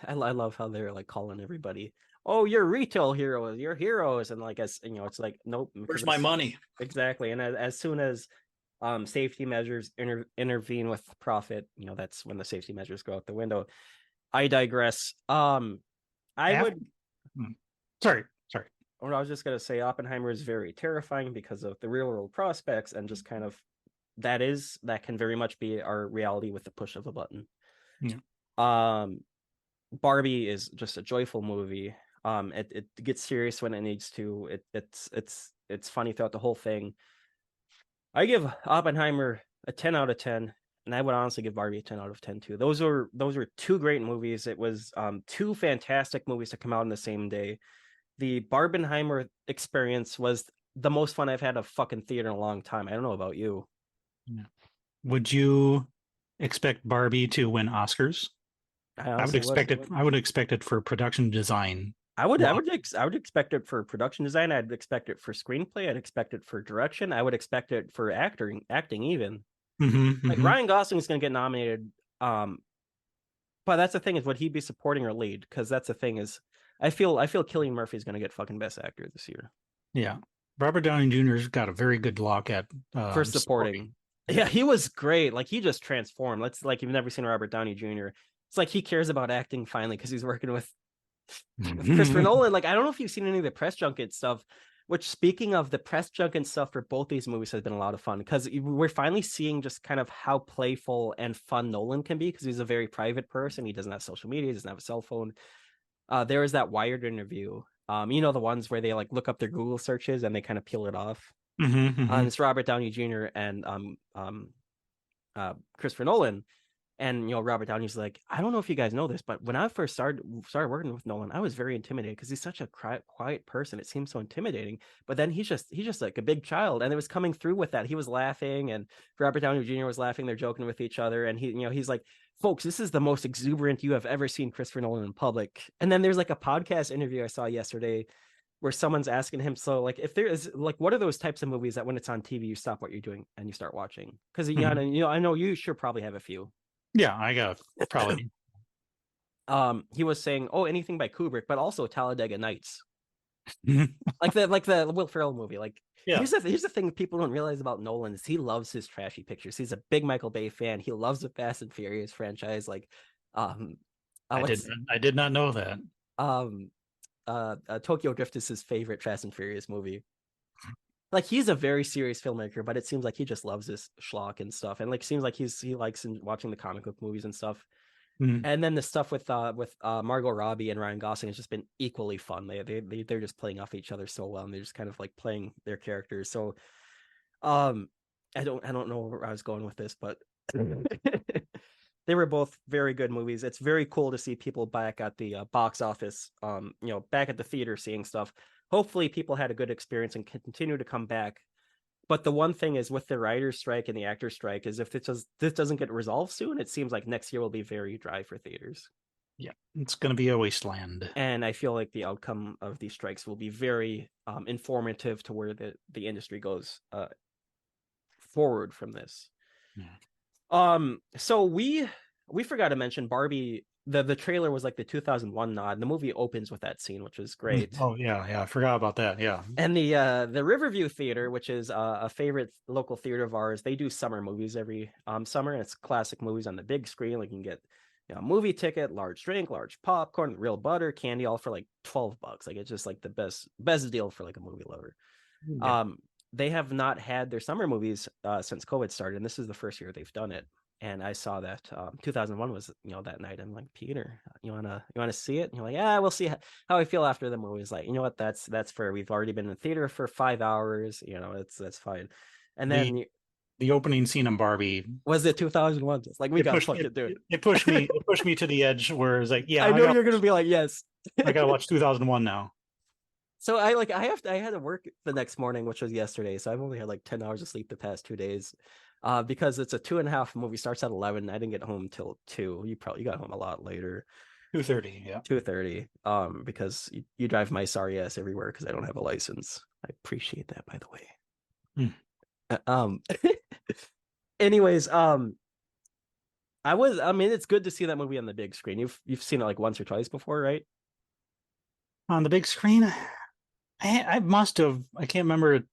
I love how they're like calling everybody, oh, you're retail heroes, you're heroes, and like as it's like nope, because Where's my money? exactly, and as soon as safety measures intervene with profit, that's when the safety measures go out the window. I digress. I After, would. sorry. What I was just gonna say, Oppenheimer is very terrifying because of the real world prospects, and just kind of that can very much be our reality with the push of a button. Yeah. Barbie is just a joyful movie. It gets serious when it needs to. It's funny throughout the whole thing. I give Oppenheimer a 10 out of 10, and I would honestly give Barbie a 10 out of 10 too. Those were two great movies. It was two fantastic movies to come out in the same day. The Barbenheimer experience was the most fun I've had a fucking theater in a long time. I don't know about you. Yeah. Would you expect Barbie to win Oscars? I I would honestly would. expect it. I would expect it for production design. I would Well, I would expect it for production design. I'd expect it for screenplay. I'd expect it for direction. I would expect it for acting even. Like Ryan Gosling's gonna get nominated. But that's the thing, is would he be supporting or lead? Because that's the thing, is I feel Cillian Murphy's gonna get fucking best actor this year Yeah. Robert Downey Jr.'s got a very good lock at for supporting. Yeah, he was great. Like he just transformed. Let's like you've never seen Robert Downey Jr. It's like he cares about acting finally because he's working with Christopher Nolan. Like I don't know if you've seen any of the press junket stuff. Which, speaking of the press junket stuff for both these movies, has been a lot of fun because we're finally seeing just kind of how playful and fun Nolan can be, because he's a very private person. He doesn't have social media. He doesn't have a cell phone. There was that Wired interview. The ones where they like look up their Google searches and they kind of peel it off. And it's Robert Downey Jr. and Christopher Nolan. And Robert Downey's like, I don't know if you guys know this, but when I first started working with Nolan, I was very intimidated because he's such a quiet person. It seems so intimidating. But then he's just like a big child, and it was coming through with that. He was laughing, and Robert Downey Jr. was laughing. They're joking with each other, and he's like, folks, this is the most exuberant you have ever seen Christopher Nolan in public. And then there's like a podcast interview I saw yesterday where someone's asking him, so like if there is like what are those types of movies that when it's on TV you stop what you're doing and you start watching? Because I know you sure probably have a few. Yeah, I got probably he was saying, oh, anything by Kubrick, but also Talladega Nights. like the Will Ferrell movie. Like Yeah. here's the thing people don't realize about Nolan is he loves his trashy pictures. He's a big Michael Bay fan. He loves the Fast and Furious franchise. Like, I did not know that. Tokyo Drift is his favorite Fast and Furious movie. Like he's a very serious filmmaker, but it seems like he just loves this schlock and stuff, and like seems like he likes watching the comic book movies and stuff. And then the stuff with Margot Robbie and Ryan Gosling has just been equally fun. They're just playing off each other so well, and they're just kind of like playing their characters. So, I don't know where I was going with this, but they were both very good movies. It's very cool to see people back at the box office, back at the theater seeing stuff. Hopefully, people had a good experience and continue to come back. But the one thing is with the writer's strike and the actor's strike is if this doesn't get resolved soon, it seems like next year will be very dry for theaters. Yeah, it's going to be a wasteland. And I feel like the outcome of these strikes will be very informative to where the industry goes forward from this. Yeah. So we forgot to mention Barbie. The trailer was like the 2001 nod, and the movie opens with that scene, which is great. Oh yeah, I forgot about that. Yeah. And the Riverview Theater, which is a favorite local theater of ours, they do summer movies every summer, and it's classic movies on the big screen. Like you can get a movie ticket, large drink, large popcorn, real butter, candy, all for like $12. Like it's just like the best deal for like a movie lover. Yeah. They have not had their summer movies since COVID started, and this is the first year they've done it. And I saw that 2001 was that night. I'm like, Peter, you wanna see it? And you're like, yeah, we'll see how I feel after the movie. Is like, you know what? That's fair. We've already been in the theater for 5 hours. That's fine. And then the opening scene in Barbie was it 2001. It's like we got to fucking do it. It pushed me to the edge where it's like, yeah, I know you're gonna be like, yes. I gotta watch 2001 now. So I had to work the next morning, which was yesterday. So I've only had like 10 hours of sleep the past 2 days. Because it's a 2.5 movie, starts at 11. I didn't get home till 2. You got home a lot later. 2:30, yeah. 2:30. Because you drive my sorry ass everywhere because I don't have a license. I appreciate that, by the way. Anyways, it's good to see that movie on the big screen. You've seen it like once or twice before, right? On the big screen, I must have. I can't remember.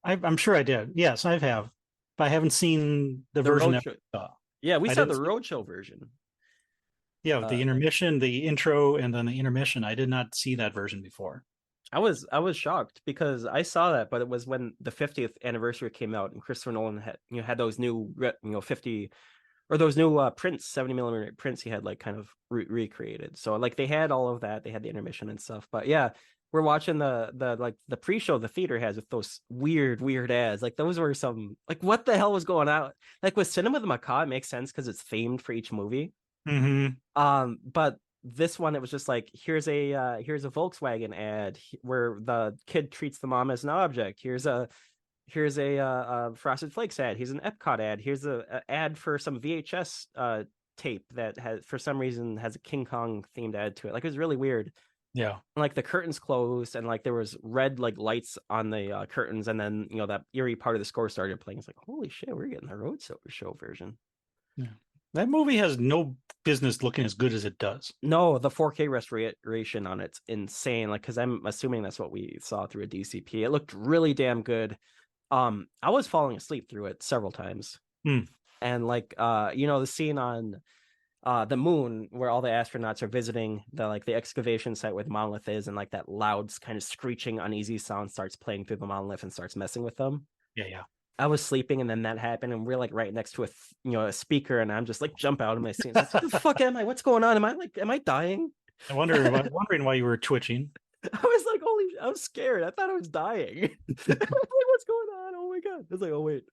I'm sure I did. Yes, I have. But I haven't seen the version that yeah, we saw the Roadshow version. Yeah, the intermission, the intro, and then the intermission. I did not see that version before. I was shocked because I saw that, but it was when the 50th anniversary came out, and Christopher Nolan had those new 50 or those new prints, 70mm prints he had like kind of recreated. So like they had all of that. They had the intermission and stuff. But yeah, we're watching the pre-show the theater has with those weird ads. Like those were some like what the hell was going on? Like with Cinema the Macabre, it makes sense because it's themed for each movie. But this one it was just like here's a Volkswagen ad where the kid treats the mom as an object. Here's a Frosted Flakes ad. Here's an Epcot ad. Here's a ad for some VHS tape that has for some reason has a King Kong themed ad to it. Like it was really weird. Yeah. And, like the curtains closed and like there was red like lights on the curtains, and then that eerie part of the score started playing. It's like, holy shit, we're getting the Roadshow version. Yeah. That movie has no business looking as good as it does. No, the 4K restoration on it's insane. Like, because I'm assuming that's what we saw through a DCP. It looked really damn good. I was falling asleep through it several times. And like the scene on the moon where all the astronauts are visiting the excavation site where the monolith is, and like that loud kind of screeching uneasy sound starts playing through the monolith and starts messing with them. Yeah. I was sleeping and then that happened, and we're like right next to a speaker, and I'm just like jump out of my seat. Like, what the fuck am I? What's going on? Am I dying? I'm wondering why you were twitching. I was like, I was scared. I thought I was dying. I was like, what's going on? Oh my god. I was like, oh wait.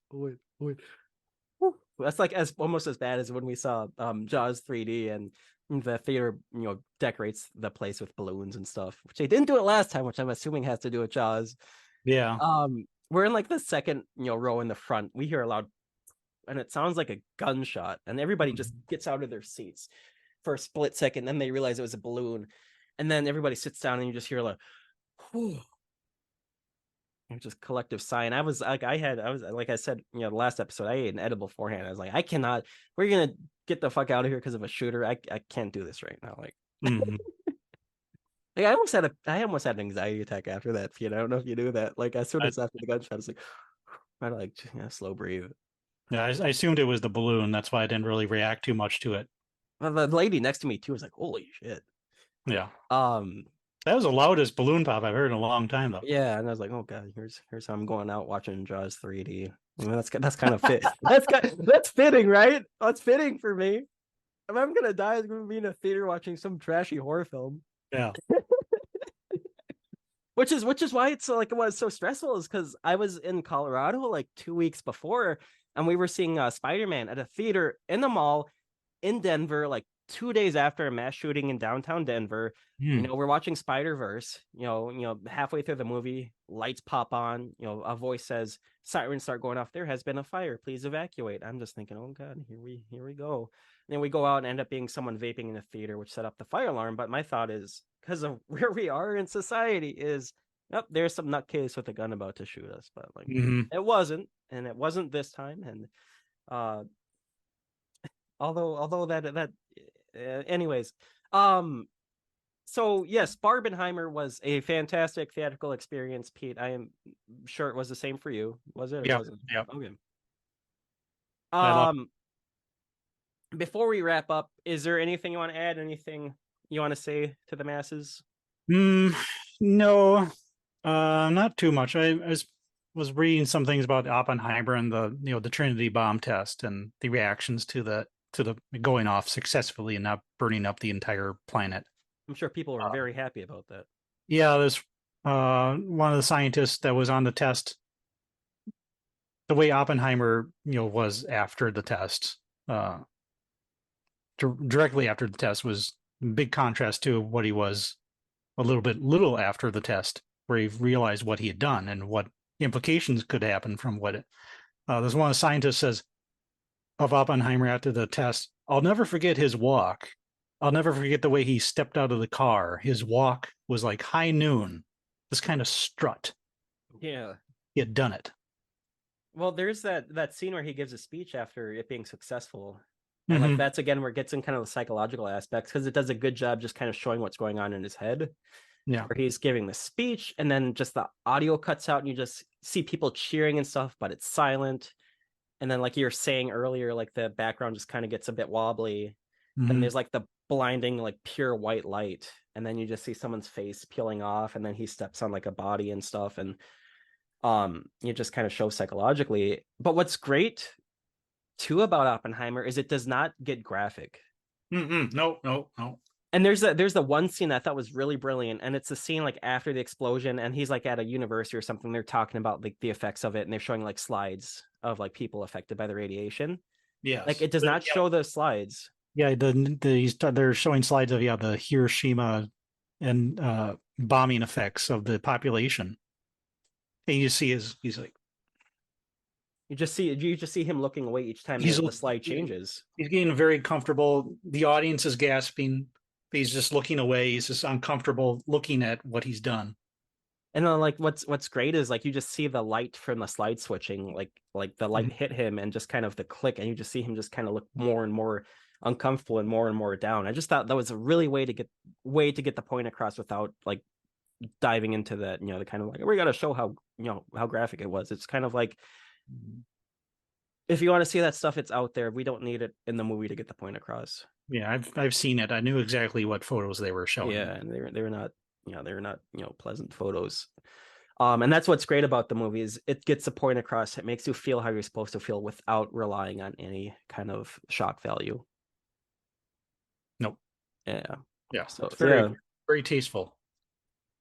That's like almost as bad as when we saw Jaws 3D and the theater decorates the place with balloons and stuff, which they didn't do it last time, which I'm assuming has to do with Jaws. Yeah. We're in like the second row in the front. We hear a loud and it sounds like a gunshot, and everybody just gets out of their seats for a split second. Then they realize it was a balloon, and then everybody sits down and you just hear like whew. Just collective sigh. And I was like I said, the last episode, I ate an edible beforehand. I was like, we're gonna get the fuck out of here because of a shooter. I can't do this right now. Like, Mhm. Like I almost had an anxiety attack after that. I don't know if you knew that. Like as soon I, as after the gunshot, I was like, I like slow breathe. yeah, I assumed it was the balloon. That's why I didn't really react too much to it. Well, the lady next to me too was like, holy shit. Yeah, Um, that was the loudest balloon pop I've heard in a long time, though. yeah, and I was like, oh god, here's how I'm going out watching Jaws 3D. I mean, that's kind of fit. That's fitting, right? That's fitting for me. If I'm gonna die, I'm gonna be in a theater watching some trashy horror film. Yeah. Which is why it's so, like it was so stressful is because I was in Colorado like 2 weeks before, and we were seeing Spider-Man at a theater in the mall in Denver, like 2 days after a mass shooting in downtown Denver. Hmm. We're watching Spider-Verse. Halfway through the movie, lights pop on. A voice says, "Sirens start going off. There has been a fire. Please evacuate." I'm just thinking, oh god, here we go. And then we go out and end up being someone vaping in the theater, which set up the fire alarm. But my thought is, because of where we are in society, is yep, there's some nutcase with a gun about to shoot us. But like, Hmm. it wasn't, and it wasn't this time. And uh, although anyways, um so yes, Barbenheimer was a fantastic theatrical experience, Pete. I am sure it was the same for you. Was it or Yeah. wasn't? Yeah. Okay. I love. um Before we wrap up, is there anything you want to add, anything you want to say to the masses? Mm, no, not too much. I was reading some things about Oppenheimer and the Trinity bomb test and the reactions to the going off successfully and not burning up the entire planet. I'm sure people were very happy about that. Yeah, this one of the scientists that was on the test, the way Oppenheimer was after the test, uh, directly after the test was in big contrast to what he was little after the test, where he realized what he had done and what implications could happen from what it. There's one of the scientists says of Oppenheimer after the test, "I'll never forget his walk. I'll never forget the way he stepped out of the car. His walk was like high noon, this kind of strut. Yeah. He had done it." Well, there's that scene where he gives a speech after it being successful. And like Mm-hmm. that's again where it gets in kind of the psychological aspects because it does a good job just kind of showing what's going on in his head. Yeah. Where he's giving the speech and then just the audio cuts out and you just see people cheering and stuff, but it's silent. And then like you were saying earlier, like the background just kind of gets a bit wobbly. Then Mm-hmm. there's like the blinding, like pure white light. And then you just see someone's face peeling off, and then he steps on like a body and stuff. And it just kind of shows psychologically. But what's great too about Oppenheimer is it does not get graphic. Mm-hmm. No, no, no. And there's the one scene that I thought was really brilliant, and it's the scene like after the explosion, and he's like at a university or something. They're talking about like the effects of it, and they're showing like slides of like people affected by the radiation. Like Yes. it does not Yeah. show those slides. Yeah, they're showing slides of the Hiroshima and bombing effects of the population. And you see he's like You just see him looking away each time he's the slide changes. he's getting very comfortable. The audience is gasping. He's just looking away. He's just uncomfortable looking at what he's done. And then like what's great is like you just see the light from the slide switching, like the light hit him and just kind of the click, and you just see him just kind of look more and more uncomfortable and more down. I just thought that was a really way to get the point across without like diving into that, the kind of like we got to show how graphic it was. It's kind of like if you want to see that stuff, it's out there. We don't need it in the movie to get the point across. Yeah, I've seen it. I knew exactly what photos they were showing. Yeah, and they're not, they're not, pleasant photos. And that's what's great about the movie is it gets the point across. It makes you feel how you're supposed to feel without relying on any kind of shock value. Nope. Yeah. Yeah. So It's very yeah, very tasteful.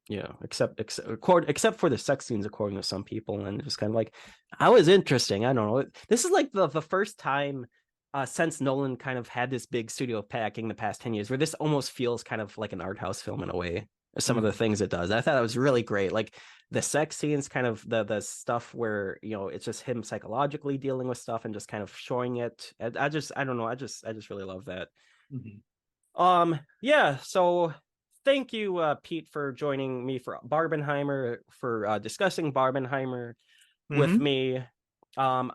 yeah. Except for the sex scenes, according to some people, and just kind of like, I was interesting. I don't know. This is like the first time since Nolan kind of had this big studio packing the past 10 years, where this almost feels kind of like an art house film in a way. Some of the things it does, I thought it was really great. Like the sex scenes, kind of the stuff where it's just him psychologically dealing with stuff and just kind of showing it. I don't know. I just really love that. Mhm. Yeah. So thank you, Pete, for joining me for Barbenheimer, for discussing Barbenheimer with Mhm. me. Um,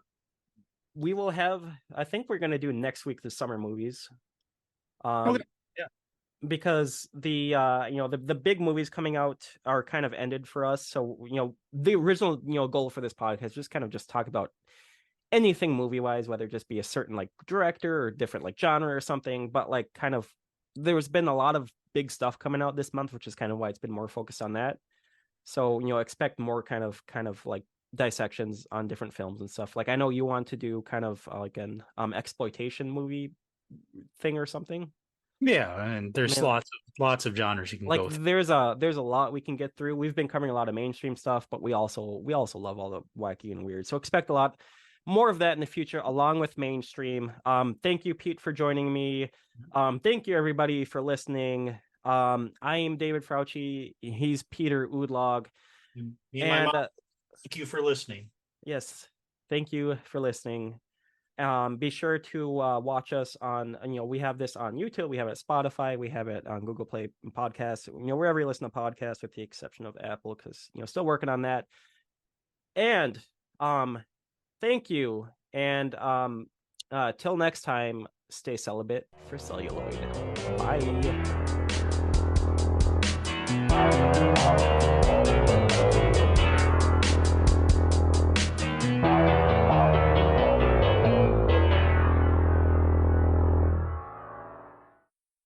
we will have. I think we're gonna do next week the summer movies. Okay. Um, Yeah. because the the big movies coming out are kind of ended for us. So the original goal for this podcast just kind of just talk about anything movie wise, whether it just be a certain like director or different like genre or something. But like kind of there's been a lot of big stuff coming out this month, which is kind of why it's been more focused on that. So expect more kind of like dissections on different films and stuff. Like I know you want to do kind of like an exploitation movie thing or something. Yeah, and there's Man, lots of genres you can like go through. there's a lot we can get through. We've been covering a lot of mainstream stuff, but we also love all the wacky and weird. So expect a lot more of that in the future along with mainstream. Thank you, Pete, for joining me. Thank you everybody for listening. I am David Frauci. He's Peter Oudlog. Me and my And mom, thank you for listening. yes, thank you for listening. Be sure to watch us on, we have this on YouTube, we have it at Spotify, we have it on Google Play Podcasts, wherever you listen to podcasts, with the exception of Apple, because still working on that. And thank you, and till next time, stay celibate for celluloid. Bye.